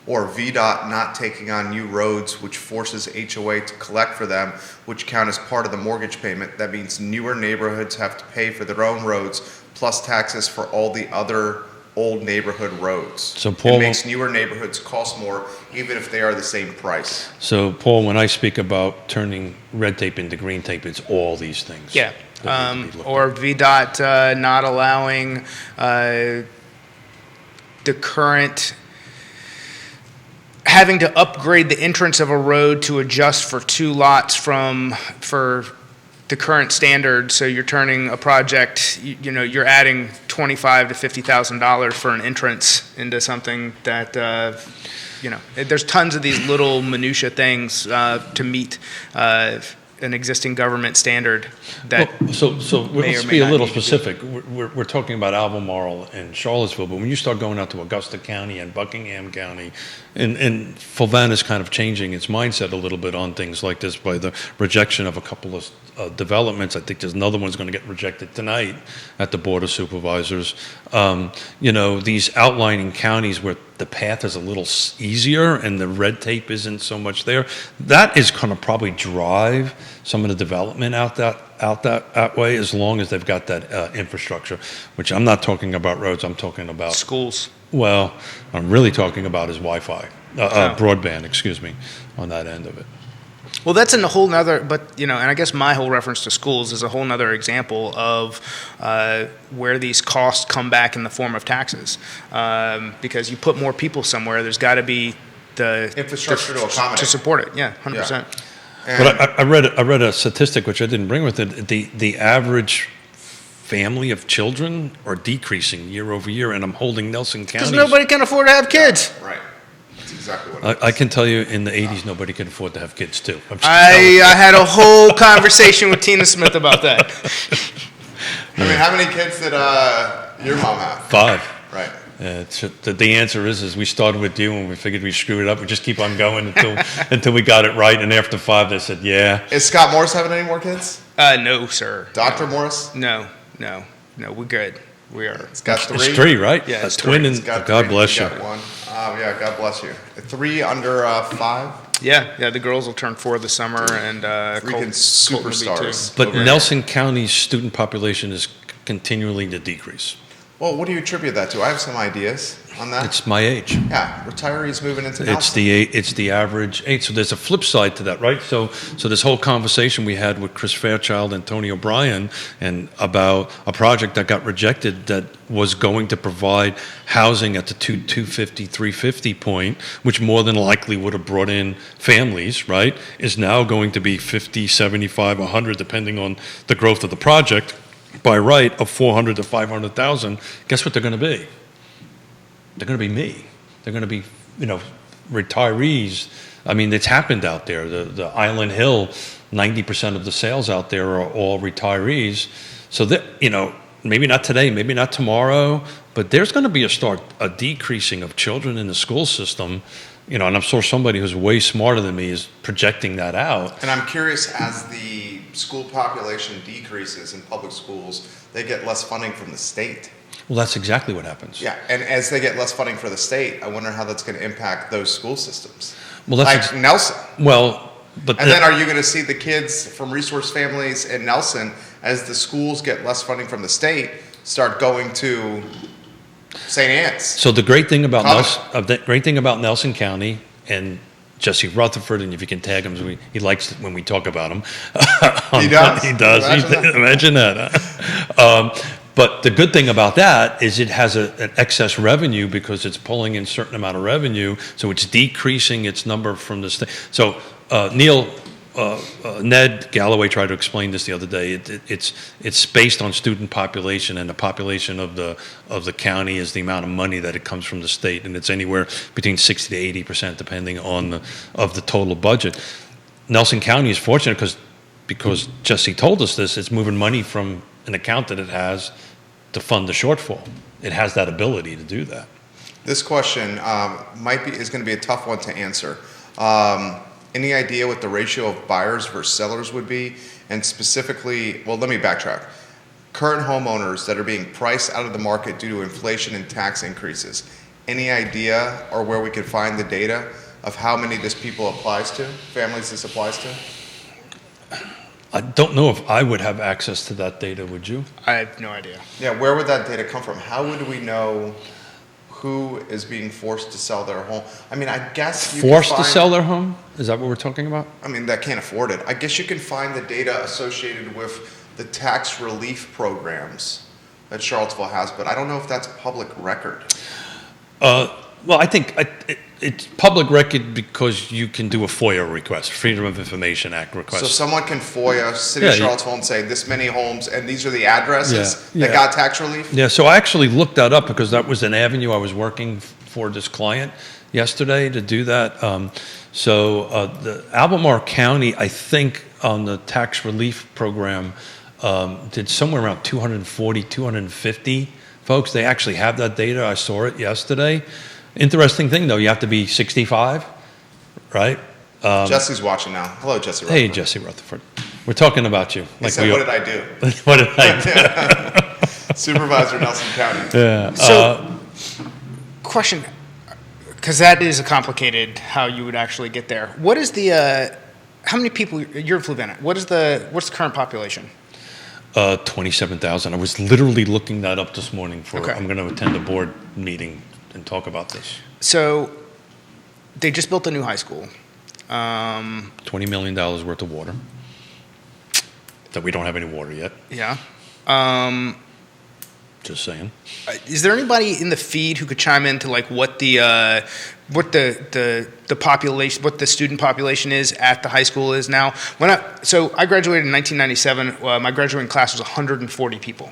Or VDOT not taking on new roads, which forces HOA to collect for them, which count as part of the mortgage payment. That means newer neighborhoods have to pay for their own roads, plus taxes for all the other old neighborhood roads. So Paul, it makes newer neighborhoods cost more, even if they are the same price. So Paul, when I speak about turning red tape into green tape, it's all these things. Yeah. Or VDOT not allowing the current, having to upgrade the entrance of a road to adjust for two lots for the current standard. So you're turning a project, you're adding $25,000 to $50,000 for an entrance into something that, there's tons of these little minutia things to meet an existing government standard that so let's be a little need to be. specific. We're talking about Albemarle and Charlottesville, but when you start going out to Augusta County and Buckingham County, and Fulvan is kind of changing its mindset a little bit on things like this by the rejection of a couple of developments. I think there's another one's going to get rejected tonight at the Board of Supervisors. These outlining counties where the path is a little easier and the red tape isn't so much there, that is going to probably drive some of the development out that way, as long as they've got that infrastructure, which I'm not talking about roads, I'm talking about schools. Well, I'm really talking about is Wi-Fi, broadband, excuse me, on that end of it. Well, that's in a whole nother, and I guess my whole reference to schools is a whole nother example of where these costs come back in the form of taxes. Because you put more people somewhere, there's got to be the infrastructure to accommodate. To support it, yeah, 100%. Yeah. But I read a statistic, which I didn't bring with it. The average family of children are decreasing year over year, and I'm holding Nelson County. Because nobody can afford to have kids. Right. That's exactly what it is. I can tell you in the 80s, nobody could afford to have kids, too. I had a whole conversation with Tina Smith about that. I mean, how many kids did your mom have? 5. Right. The answer is we started with you and we figured we screwed it up. We just keep on going until we got it right. And after 5, they said, yeah. Is Scott Morris having any more kids? No, sir. Dr. Morris? No, we're good. We are. It's got 3. It's 3, right? Yeah, a it's twin, 3. and got God 3. bless you. Got 1. Yeah, God bless you. 3 under 5. Yeah. The girls will turn 4 this summer, and Freaking superstars. But Nelson County's student population is continually to decrease. Well, what do you attribute that to? I have some ideas on that. It's my age. Yeah, retirees moving into Nelson. It's the average age. So there's a flip side to that, right? So this whole conversation we had with Chris Fairchild and Tony O'Brien and about a project that got rejected that was going to provide housing at the 250, 350 point, which more than likely would have brought in families, right? Is now going to be 50, 75, 100, depending on the growth of the project. By right of 400 to 500,000, guess what they're going to be? They're going to be me. They're going to be, retirees. I mean, it's happened out there. The Island Hill, 90% of the sales out there are all retirees. So that, maybe not today, maybe not tomorrow, but there's going to be a decreasing of children in the school system. And I'm sure somebody who's way smarter than me is projecting that out. And I'm curious, as the school population decreases in public schools, they get less funding from the state. Well, that's exactly what happens. Yeah, and as they get less funding for the state, I wonder how that's going to impact those school systems. Well, that's like Nelson. Well, but then are you going to see the kids from resource families in Nelson, as the schools get less funding from the state, start going to St. Anne's? So the great thing about Nelson County and Jesse Rutherford, and if you can tag him, he likes it when we talk about him. He does. He does. Imagine that. But the good thing about that is it has an excess revenue because it's pulling in a certain amount of revenue, so it's decreasing its number from the state. So Ned Galloway tried to explain this the other day. It's based on student population, and the population of the county is the amount of money that it comes from the state, and it's anywhere between 60 to 80% depending on the total budget. Nelson County is fortunate because Jesse told us this. It's moving money from an account that it has to fund the shortfall. It has that ability to do that. This question is going to be a tough one to answer. Any idea what the ratio of buyers versus sellers would be? And specifically, well, let me backtrack. Current homeowners that are being priced out of the market due to inflation and tax increases. Any idea or where we could find the data of how many this people applies to, families this applies to? I don't know if I would have access to that data, would you? I have no idea. Yeah, where would that data come from? How would we know who is being forced to sell their home? I mean, I guess you Forced can to find, sell their home? Is that what we're talking about? I mean, that can't afford it. I guess you can find the data associated with the tax relief programs that Charlottesville has, but I don't know if that's public record. Well, I think it's public record because you can do a FOIA request, Freedom of Information Act request. So someone can FOIA City of Charlottesville and say this many homes, and these are the addresses Yeah. that got tax relief? Yeah, so I actually looked that up because that was an avenue I was working for this client yesterday to do that. The Albemarle County, I think, on the tax relief program, did somewhere around 240, 250 folks. They actually have that data. I saw it yesterday. Interesting thing, though, you have to be 65, right? Jesse's watching now. Hello, Jesse Rutherford. Hey, Jesse Rutherford. We're talking about you. He said, what did I do? What did I do? Supervisor Nelson County. Yeah. So, question, because that is a complicated how you would actually get there. What is the, how many people, you're in Fluvanna, what's the current population? 27,000. I was literally looking that up this morning Okay. I'm going to attend a board meeting and talk about this. So, they just built a new high school. $20 million worth of water. That we don't have any water yet. Yeah. Just saying. Is there anybody in the feed who could chime in to like what the population, what the student population is at the high school is now? So I graduated in 1997. My graduating class was 140 people.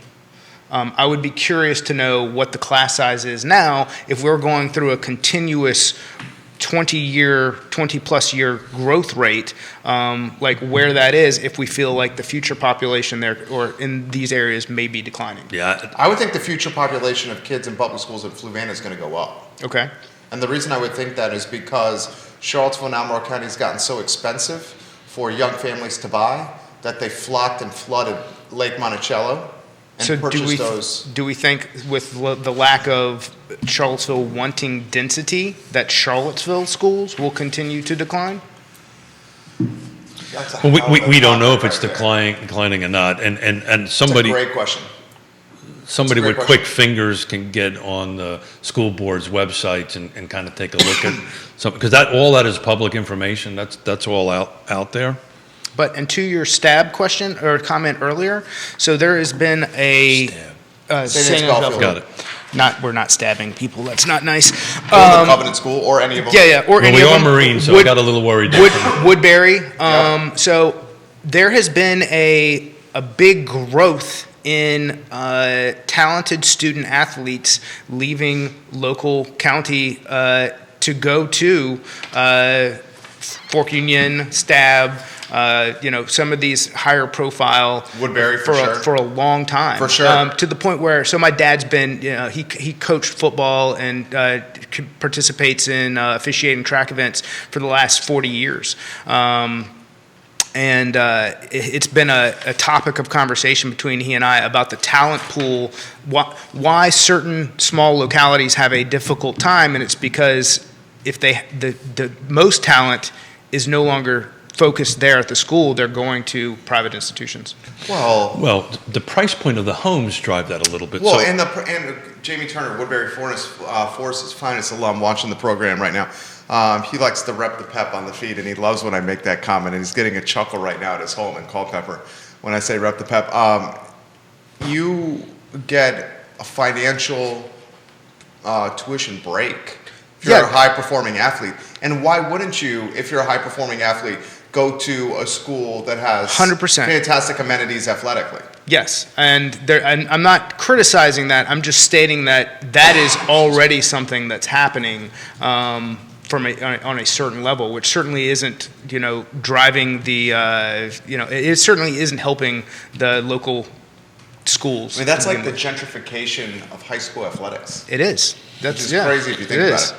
I would be curious to know what the class size is now if we're going through a continuous 20-plus year growth rate, like where that is, if we feel like the future population there or in these areas may be declining. Yeah. I would think the future population of kids in public schools in Fluvanna is going to go up. Okay. And the reason I would think that is because Charlottesville and Albemarle County has gotten so expensive for young families to buy that they flocked and flooded Lake Monticello and So purchased those. do we think with the lack of Charlottesville wanting density that Charlottesville schools will continue to decline? That's a Well, hell of a we don't know if topic it's right there. declining or not. And It's a somebody great question. somebody That's a with great quick fingers can get on the school board's websites and kind of take a look at something, because all that is public information. That's all out there. But and to your stab question or comment earlier, so there has been a St. Anne's Golf Got it. We're not stabbing people. That's not nice. Or the Covenant School or any of them. Yeah. Or Well, any we of are them. Marines, so I got a little worried. Woodbury. Yeah. So there has been a big growth in talented student athletes leaving local county to go to Fork Union, Stab, some of these higher profile Woodbury, for sure. for a long time. For sure. To the point where, so my dad's been, he coached football and participates in officiating track events for the last 40 years. And it's been a topic of conversation between he and I about the talent pool, why certain small localities have a difficult time, and it's because if the most talent is no longer focused there at the school, they're going to private institutions. Well, the price point of the homes drive that a little bit. well, So- and Jamie Turner, Woodbury Forest's finest alum, watching the program right now. He likes to rep the pep on the feed, and he loves when I make that comment. And he's getting a chuckle right now at his home in Culpeper when I say rep the pep. You get a financial tuition break if you're Yeah. a high-performing athlete? And why wouldn't you, if you're a high-performing athlete, go to a school that has 100%. fantastic amenities athletically? Yes, and I'm not criticizing that. I'm just stating that is already something that's happening on a certain level, which certainly isn't, driving the, it certainly isn't helping the local schools. I mean, that's like the gentrification of high school athletics. It is. Which is crazy if you think about it.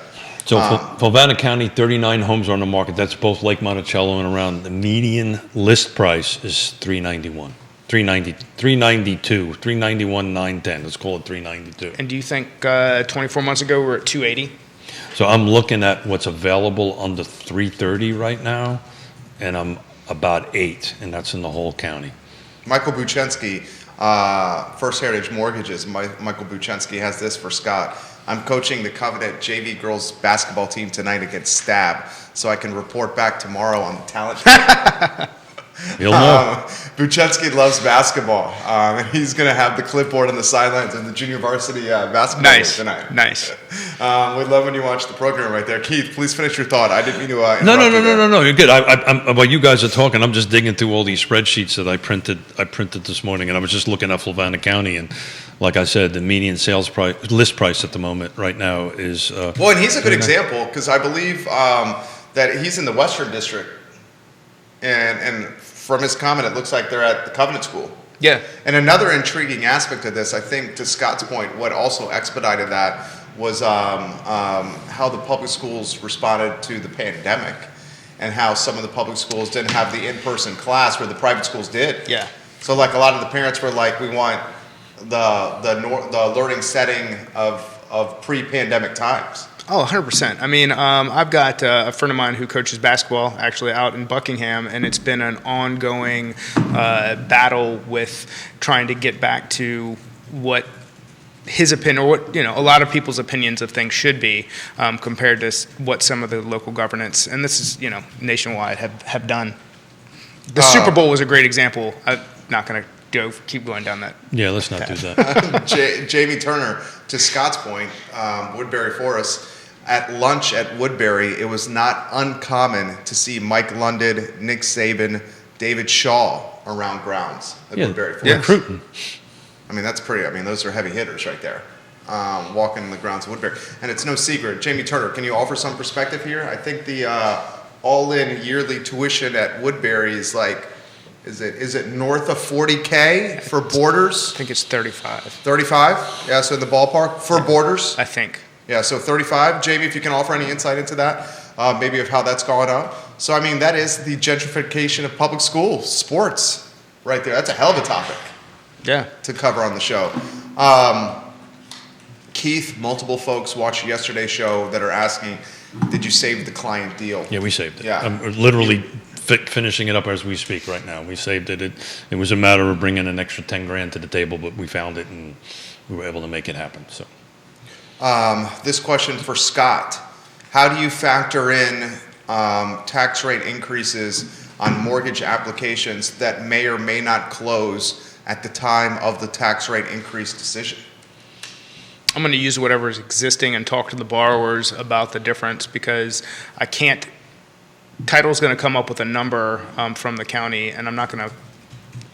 So Fulvana County, 39 homes are on the market. That's both Lake Monticello and around. The median list price is $391. 392, 391, 910. Let's call it 392. And do you think 24 months ago we were at 280? So I'm looking at what's available under 330 right now, and I'm about 8, and that's in the whole county. Michael Buchensky, First Heritage Mortgages, Michael Buchensky has this for Scott. I'm coaching the Covenant JV girls basketball team tonight against Stab, so I can report back tomorrow on the talent show. You'll know. Buchensky loves basketball, and he's going to have the clipboard on the sidelines in the junior varsity basketball game tonight. Nice. We love when you watch the program right there. Keith, please finish your thought. I didn't mean to interrupt No. you there. You're good. While you guys are talking, I'm just digging through all these spreadsheets that I printed this morning, and I was just looking at Fulvana County, and like I said, the median sales price, list price at the moment right now is. Well, and he's a good example because I believe that he's in the Western District, and from his comment, it looks like they're at the Covenant School. Yeah. And another intriguing aspect of this, I think, to Scott's point, what also expedited that was how the public schools responded to the pandemic, and how some of the public schools didn't have the in-person class where the private schools did. Yeah. So, like, a lot of the parents were like, we want the learning setting of pre-pandemic times. Oh, 100%. I mean, I've got a friend of mine who coaches basketball actually out in Buckingham, and it's been an ongoing battle with trying to get back to what his opinion, or what, a lot of people's opinions of things should be compared to what some of the local governance, and this is, nationwide, have done. The Super Bowl was a great example. I'm not going to keep going down that. Yeah, let's not do that. Jamie Turner, to Scott's point, Woodbury Forest, at lunch at Woodbury, it was not uncommon to see Mike London, Nick Saban, David Shaw around grounds at Woodbury Forest. Recruiting. I mean, that's pretty. I mean, those are heavy hitters right there, walking the grounds of Woodbury. And it's no secret. Jamie Turner, can you offer some perspective here? I think the all-in yearly tuition at Woodbury is like, is it north of $40K for boarders? I think it's 35. 35? Yeah, so in the ballpark for boarders? I think. Yeah, so 35. Jamie, if you can offer any insight into that, maybe of how that's gone up. So, I mean, that is the gentrification of public school sports right there. That's a hell of a topic to cover on the show. Keith, multiple folks watched yesterday's show that are asking, did you save the client deal? Yeah, we saved it. Yeah. I'm literally finishing it up as we speak right now. We saved it. It was a matter of bringing an extra 10 grand to the table, but we found it and we were able to make it happen. So. This question for Scott. How do you factor in tax rate increases on mortgage applications that may or may not close at the time of the tax rate increase decision? I'm going to use whatever is existing and talk to the borrowers about the difference, because I can't. Title's going to come up with a number from the county, and I'm not going to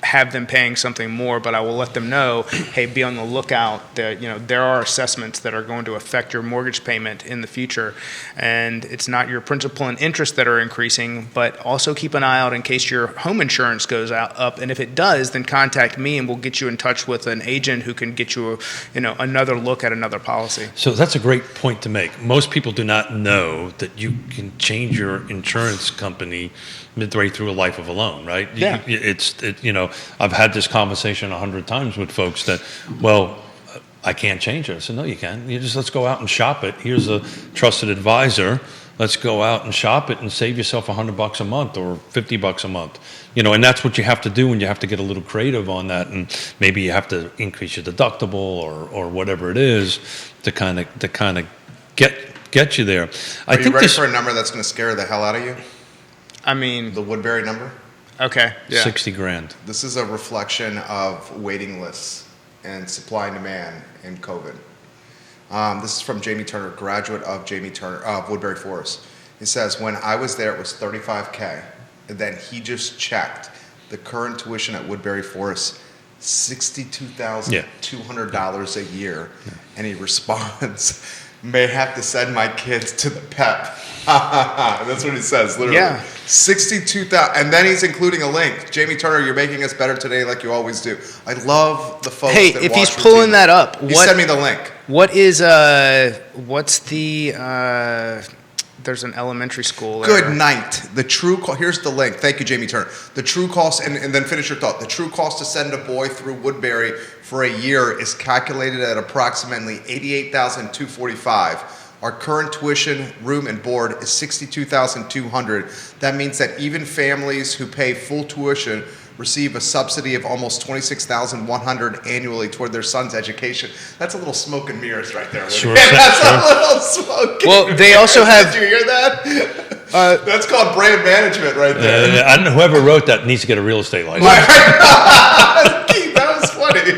have them paying something more, but I will let them know, hey, be on the lookout that, there are assessments that are going to affect your mortgage payment in the future. And it's not your principal and interest that are increasing, but also keep an eye out in case your home insurance goes up. And if it does, then contact me and we'll get you in touch with an agent who can get you another look at another policy. So that's a great point to make. Most people do not know that you can change your insurance company midway through a life of a loan, right? Yeah. I've had this conversation 100 times with folks that, well, I can't change it. I said, no, you can. Let's go out and shop it. Here's a trusted advisor. Let's go out and shop it and save yourself $100 a month or $50 a month. And that's what you have to do, and you have to get a little creative on that, and maybe you have to increase your deductible or whatever it is to kind of get you there. Are you ready for a number that's going to scare the hell out of you? I mean, The Woodbury number? okay, yeah. 60 grand. This is a reflection of waiting lists and supply and demand in COVID. This is from Jamie Turner, graduate of Woodbury Forest. He says, when I was there, it was $35K. And then he just checked the current tuition at Woodbury Forest, $62,200 a year. Yeah. And he responds, may have to send my kids to the PEP. That's what he says, literally. Yeah. 62,000, and then he's including a link. Jamie Turner, you're making us better today, like you always do. I love the folks. Hey, that if watch he's pulling that up, send me the link. What is what's the? There's an elementary school. Good night. The true call. Here's the link. Thank you, Jamie Turner. The true cost, and then finish your thought. The true cost to send a boy through Woodbury for a year is calculated at approximately $88,245. Our current tuition, room, and board is $62,200. That means that even families who pay full tuition receive a subsidy of almost $26,100 annually toward their son's education. That's a little smoke and mirrors right there. Sure. That's a little smoke. Well, they also have. Did you hear that? That's called brand management right there. I don't know, whoever wrote that needs to get a real estate license. Keith, that was funny.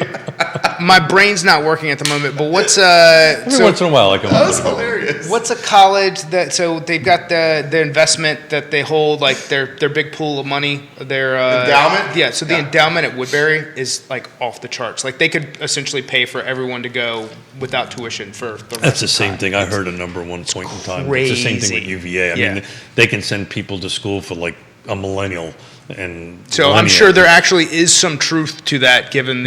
My brain's not working at the moment, but what's Every once in a while, that was hilarious. What's a college that? So they've got the investment that they hold, like their big pool of money. Their endowment. Yeah. So the endowment at Woodbury is like off the charts. Like they could essentially pay for everyone to go without tuition for the rest That's the of same time. thing. I heard a number one point in time. Crazy. It's the same thing with UVA. I mean, they can send people to school for like a millennial. And so I'm sure there actually is some truth to that, given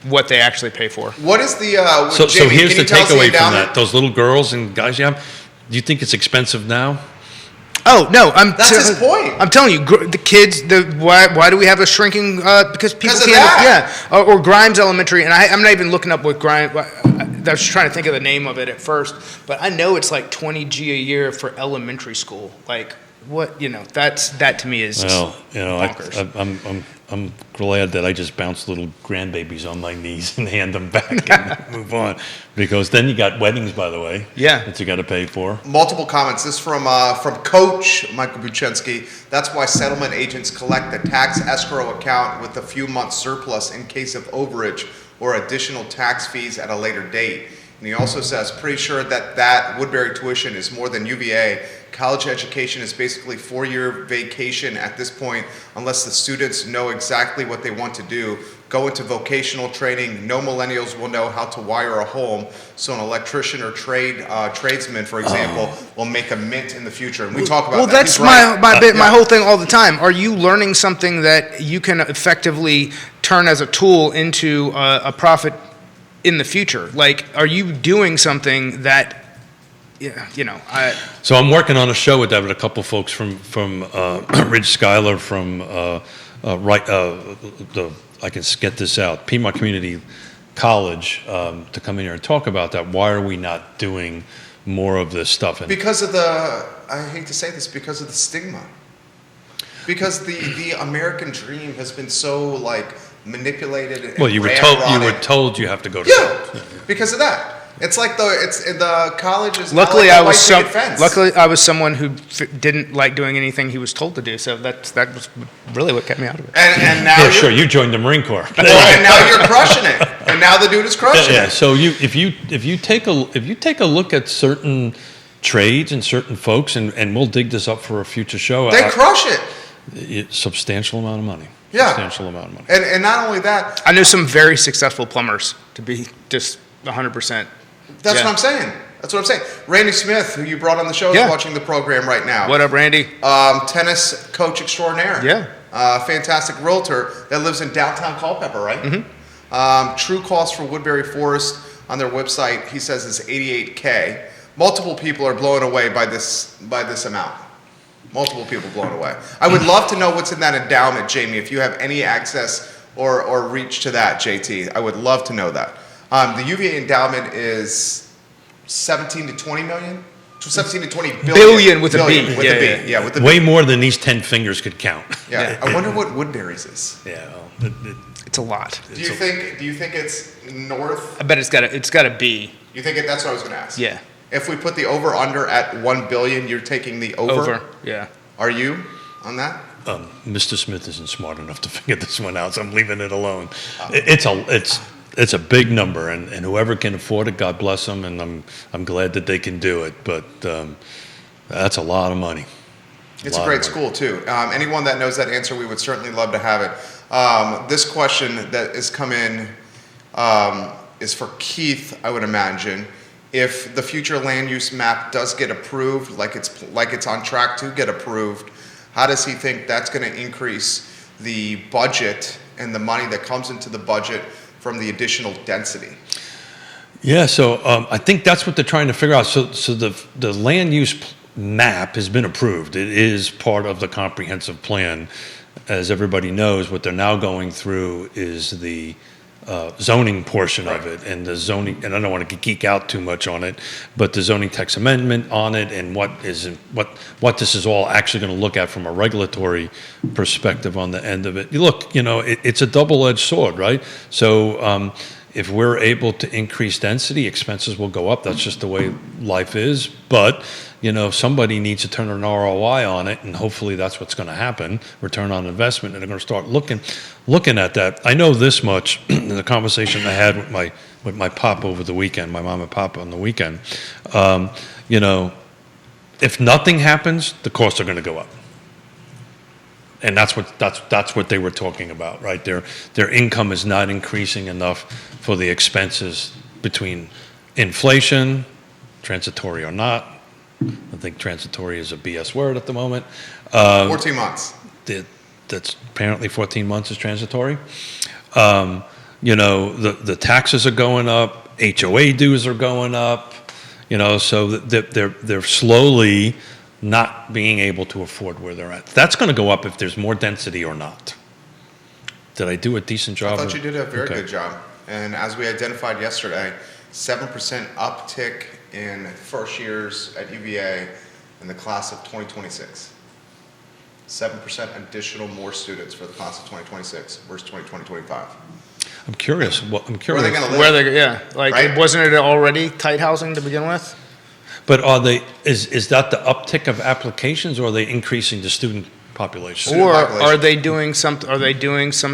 what they actually pay for. What is the so Jamie, here's the takeaway from endowment? that: those little girls and guys you have. Do you think it's expensive now? Oh no, that's his point. I'm telling you, the kids. Why do we have a shrinking? Because people can't. That. Yeah, or Grimes Elementary, and I'm not even looking up what Grimes. I was trying to think of the name of it at first, but I know it's like $20,000 a year for elementary school. Like what? That to me is just bonkers. I'm glad that I just bounced little grandbabies on my knees and hand them back and move on, because then you got weddings, by the way. Yeah, that you got to pay for. Multiple comments. This from Coach Michael Buchensky. That's why settlement agents collect a tax escrow account with a few months surplus in case of overage or additional tax fees at a later date. And he also says, pretty sure that Woodbury tuition is more than UVA. College education is basically 4-year vacation at this point, unless the students know exactly what they want to do. Go into vocational training. No millennials will know how to wire a home. So an electrician or tradesman, for example, will make a mint in the future. And we talk about that. That's my whole thing all the time. Are you learning something that you can effectively turn as a tool into a profit in the future? Like, are you doing something that, So I'm working on a show with that with a couple folks from Ridge Schuyler from I can get this out, Piedmont Community College, to come in here and talk about that. Why are we not doing more of this stuff? And because of I hate to say this, because of the stigma. Because the American dream has been so manipulated and you were told you have to go to college. Because of that. It's like the college is luckily like I was fence. Luckily I was someone who didn't like doing anything he was told to do, so that was really what kept me out of it. And now you joined the Marine Corps. And now you're crushing it. And now the dude is crushing it. So if you take a look at certain trades and certain folks, and we'll dig this up for a future show. They crush it. Substantial amount of money. Yeah. Substantial amount of money. And not only that, I know some very successful plumbers, to be just 100%. That's what I'm saying. That's what I'm saying. Randy Smith, who you brought on the show, is watching the program right now. What up, Randy? Tennis coach extraordinaire. Yeah. Fantastic realtor that lives in downtown Culpeper, right? Mm-hmm. True cost for Woodbury Forest on their website, he says, is $88K. Multiple people are blown away by this amount. Multiple people blown away. I would love to know what's in that endowment, Jamie. If you have any access or reach to that, JT, I would love to know that. The UVA endowment is 17 to 20 million? 17 to 20 billion with a B. With a B. Yeah, with a B. Way more than these 10 fingers could count. Yeah. I wonder what Woodbury's is. Yeah. It's a lot. Do you think it's north? I bet it's got a B. You think that's what I was going to ask? Yeah. If we put the over/under at 1 billion, you're taking the over? Over, yeah. Are you on that? Mr. Smith isn't smart enough to figure this one out, so I'm leaving it alone. it's a big number, and whoever can afford it, God bless them, and I'm glad that they can do it. But that's a lot of money. It's a great school too. Anyone that knows that answer, we would certainly love to have it. This question that has come in is for Keith, I would imagine. If the future land use map does get approved, like it's on track to get approved, how does he think that's going to increase the budget and the money that comes into the budget from the additional density? Yeah, so I think that's what they're trying to figure out. So the land use map has been approved. It is part of the comprehensive plan. As everybody knows, what they're now going through is the zoning portion of it, and the zoning, and I don't want to geek out too much on it, but the zoning text amendment on it, and what this is all actually going to look at from a regulatory perspective on the end of it. Look, it's a double-edged sword, right? So if we're able to increase density, expenses will go up. That's just the way life is. But somebody needs to turn an ROI on it, and hopefully that's what's going to happen, return on investment, and they're going to start looking at that. I know this much in the conversation I had with my pop over the weekend, my mom and pop on the weekend. If nothing happens, the costs are going to go up. And that's what they were talking about, right? Their income is not increasing enough for the expenses between inflation, transitory or not. I think transitory is a BS word at the moment. 14 months. That's apparently 14 months is transitory. The taxes are going up, HOA dues are going up, so they're slowly not being able to afford where they're at. That's going to go up if there's more density or not. Did I do a decent job? I thought you did a very good job. And as we identified yesterday, 7% uptick in first years at UVA in the class of 2026. 7% additional more students for the class of 2026 versus 2025. I'm curious. Where are they going to live? Right? Wasn't it already tight housing to begin with? But is that the uptick of applications, or are they increasing the student population? Or are they doing some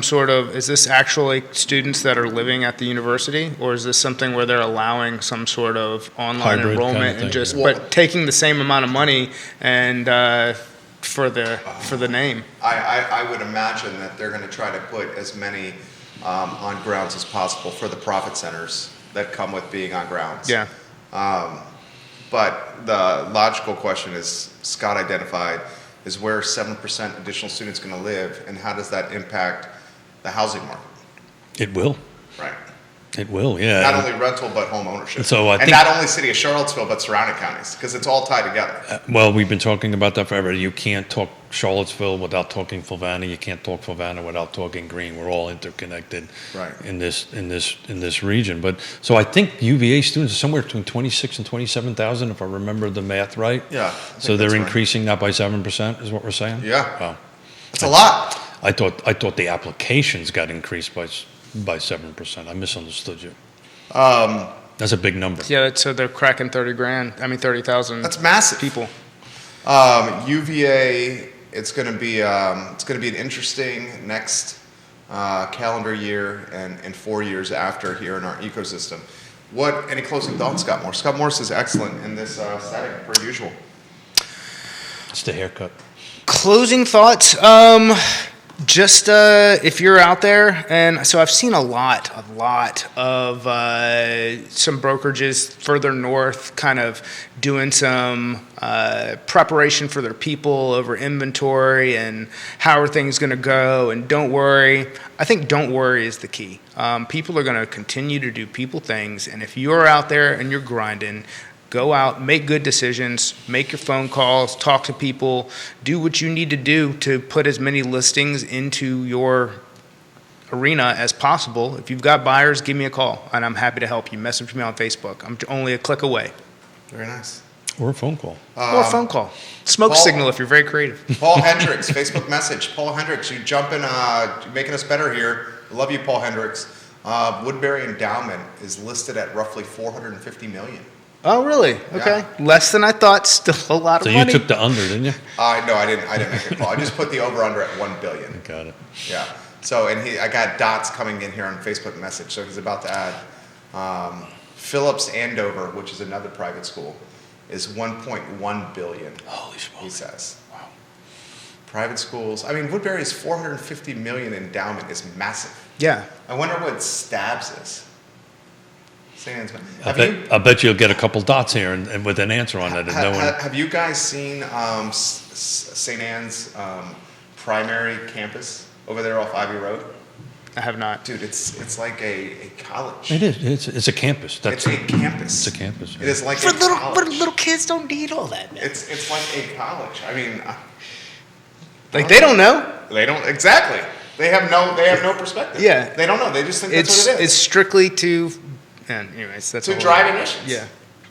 sort of, is this actually students that are living at the university, or is this something where they're allowing some sort of online hybrid enrollment and just but taking the same amount of money and for the name? I would imagine that they're going to try to put as many on grounds as possible for the profit centers that come with being on grounds. Yeah. But the logical question is, Scott identified, is where 7% additional students going to live, and how does that impact the housing market? It will. Right. It will, yeah. Not only rental, but home ownership. So and not only city of Charlottesville, but surrounding counties, because it's all tied together. Well, we've been talking about that forever. You can't talk Charlottesville without talking Fulvana. You can't talk Fulvana without talking Green. We're all interconnected in this region. But so I think UVA students are somewhere between 26 and 27,000, if I remember the math right. Yeah. So they're increasing that by 7%, is what we're saying. Yeah. Wow. That's a lot. I thought the applications got increased by 7%. I misunderstood you. That's a big number. Yeah, so they're cracking 30,000. That's massive. People. UVA, it's going to be an interesting next calendar year and 4 years after here in our ecosystem. Any closing thoughts, Scott Morris? Scott Morris is excellent in this setting, per usual. It's the haircut. Closing thoughts. Just if you're out there, and so I've seen a lot of some brokerages further north kind of doing some preparation for their people over inventory and how are things going to go, and don't worry. I think don't worry is the key. People are going to continue to do people things, and if you're out there and you're grinding, go out, make good decisions, make your phone calls, talk to people, do what you need to do to put as many listings into your arena as possible. If you've got buyers, give me a call, and I'm happy to help you. Message me on Facebook. I'm only a click away. Very nice. Or a phone call. Or a phone call. Smoke signal if you're very creative. Paul Hendricks, Facebook message. Paul Hendricks, you jumping, making us better here. I love you, Paul Hendricks. Woodbury Endowment is listed at roughly $450 million. Oh, really? Okay. Yeah. Less than I thought. Still a lot of money. So you took the under, didn't you? No, I didn't make a call. I just put the over-under at $1 billion. Got it. Yeah. So, and I got dots coming in here on Facebook message. So he's about to add Phillips Andover, which is another private school, is 1.1 billion. Holy smokes. He says. Wow. Private schools. I mean, Woodbury's 450 million endowment is massive. Yeah. I wonder what Stabs is. I bet you'll get a couple dots here and with an answer on it. Have you guys seen St. Anne's primary campus over there off Ivy Road? I have not. Dude, it's like a college. It is. It's a campus. It's a campus. It's a campus. It is like For a college. but little kids don't need all that, man. It's like a college. I mean, Like they don't know. they don't exactly. They have no perspective. Yeah. They don't know. They just think that's what it is. It's strictly to. And anyways, that's to a whole drive lot. emissions. Yeah.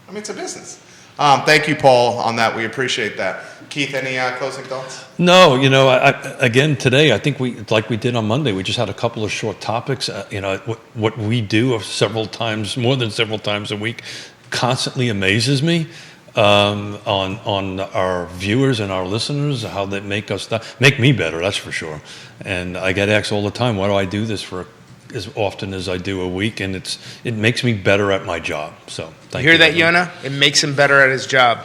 I mean, it's a business. Thank you, Paul, on that. We appreciate that. Keith, any closing thoughts? No, again today, I think like we did on Monday, we just had a couple of short topics. What we do more than several times a week, constantly amazes me. On our viewers and our listeners, how they make me better. That's for sure. And I get asked all the time, why do I do this for as often as I do a week? And it makes me better at my job. So thank you. Hear that, Yonna? It makes him better at his job.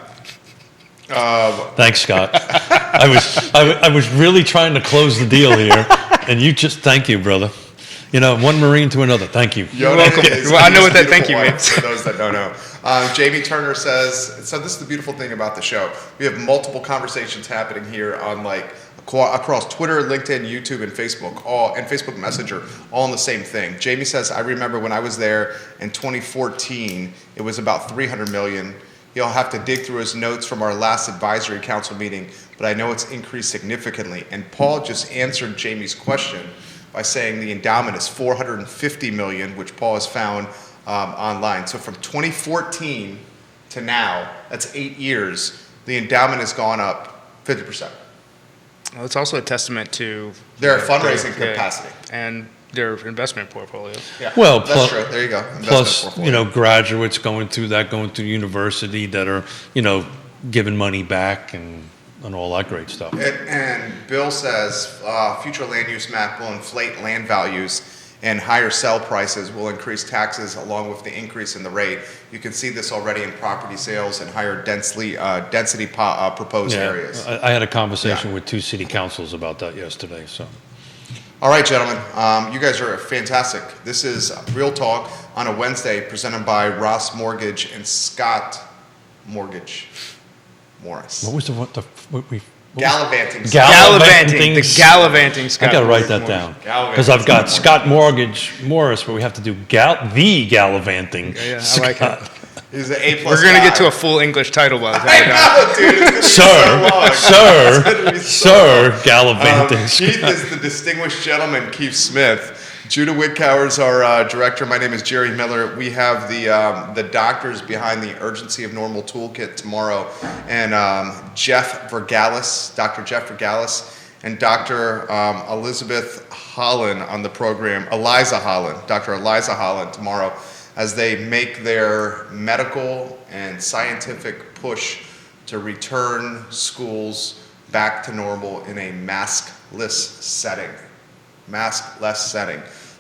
Thanks, Scott. I was really trying to close the deal here, and you just thank you, brother. One Marine to another. Thank you. You're welcome. Well, I know what that thank you means. For those that don't know. Jamie Turner says, so this is the beautiful thing about the show. We have multiple conversations happening here on across Twitter, LinkedIn, YouTube, and Facebook, and Facebook Messenger, all on the same thing. Jamie says, I remember when I was there in 2014, it was about 300 million. He'll have to dig through his notes from our last advisory council meeting, but I know it's increased significantly. And Paul just answered Jamie's question by saying the endowment is 450 million, which Paul has found online. So from 2014 to now, that's 8 years, the endowment has gone up 50%. Well, it's also a testament to their fundraising capacity and their investment portfolio. Yeah, well, that's true. There you go. Plus, graduates going through university that are, giving money back and all that great stuff. And Bill says future land use map will inflate land values and higher sell prices will increase taxes along with the increase in the rate. You can see this already in property sales and higher density proposed areas. I had a conversation with 2 city councils about that yesterday. So, all right, gentlemen, you guys are fantastic. This is Real Talk on a Wednesday, presented by Ross Mortgage and Scott Mortgage Morris. what was Gallivanting. The gallivanting Scott. I got to write that down because I've got Scott Mortgage Morris, but we have to do the gallivanting. Yeah, I like it. He's an A+. We're gonna get to a full English title by the time we're done. I know, dude. It's gonna be Sir, gallivanting. Keith is the distinguished gentleman, Keith Smith. Judah Wickower is our director. My name is Jerry Miller. We have the doctors behind the Urgency of Normal Toolkit tomorrow, and Dr. Jeff Vergalis, and Dr. Elizabeth Holland on the program, Dr. Eliza Holland tomorrow, as they make their medical and scientific push to return schools back to normal in a maskless setting.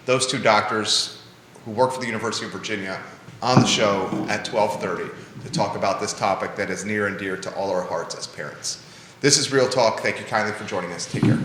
Those 2 doctors who work for the University of Virginia on the show at 12:30 to talk about this topic that is near and dear to all our hearts as parents. This is Real Talk. Thank you kindly for joining us. Take care.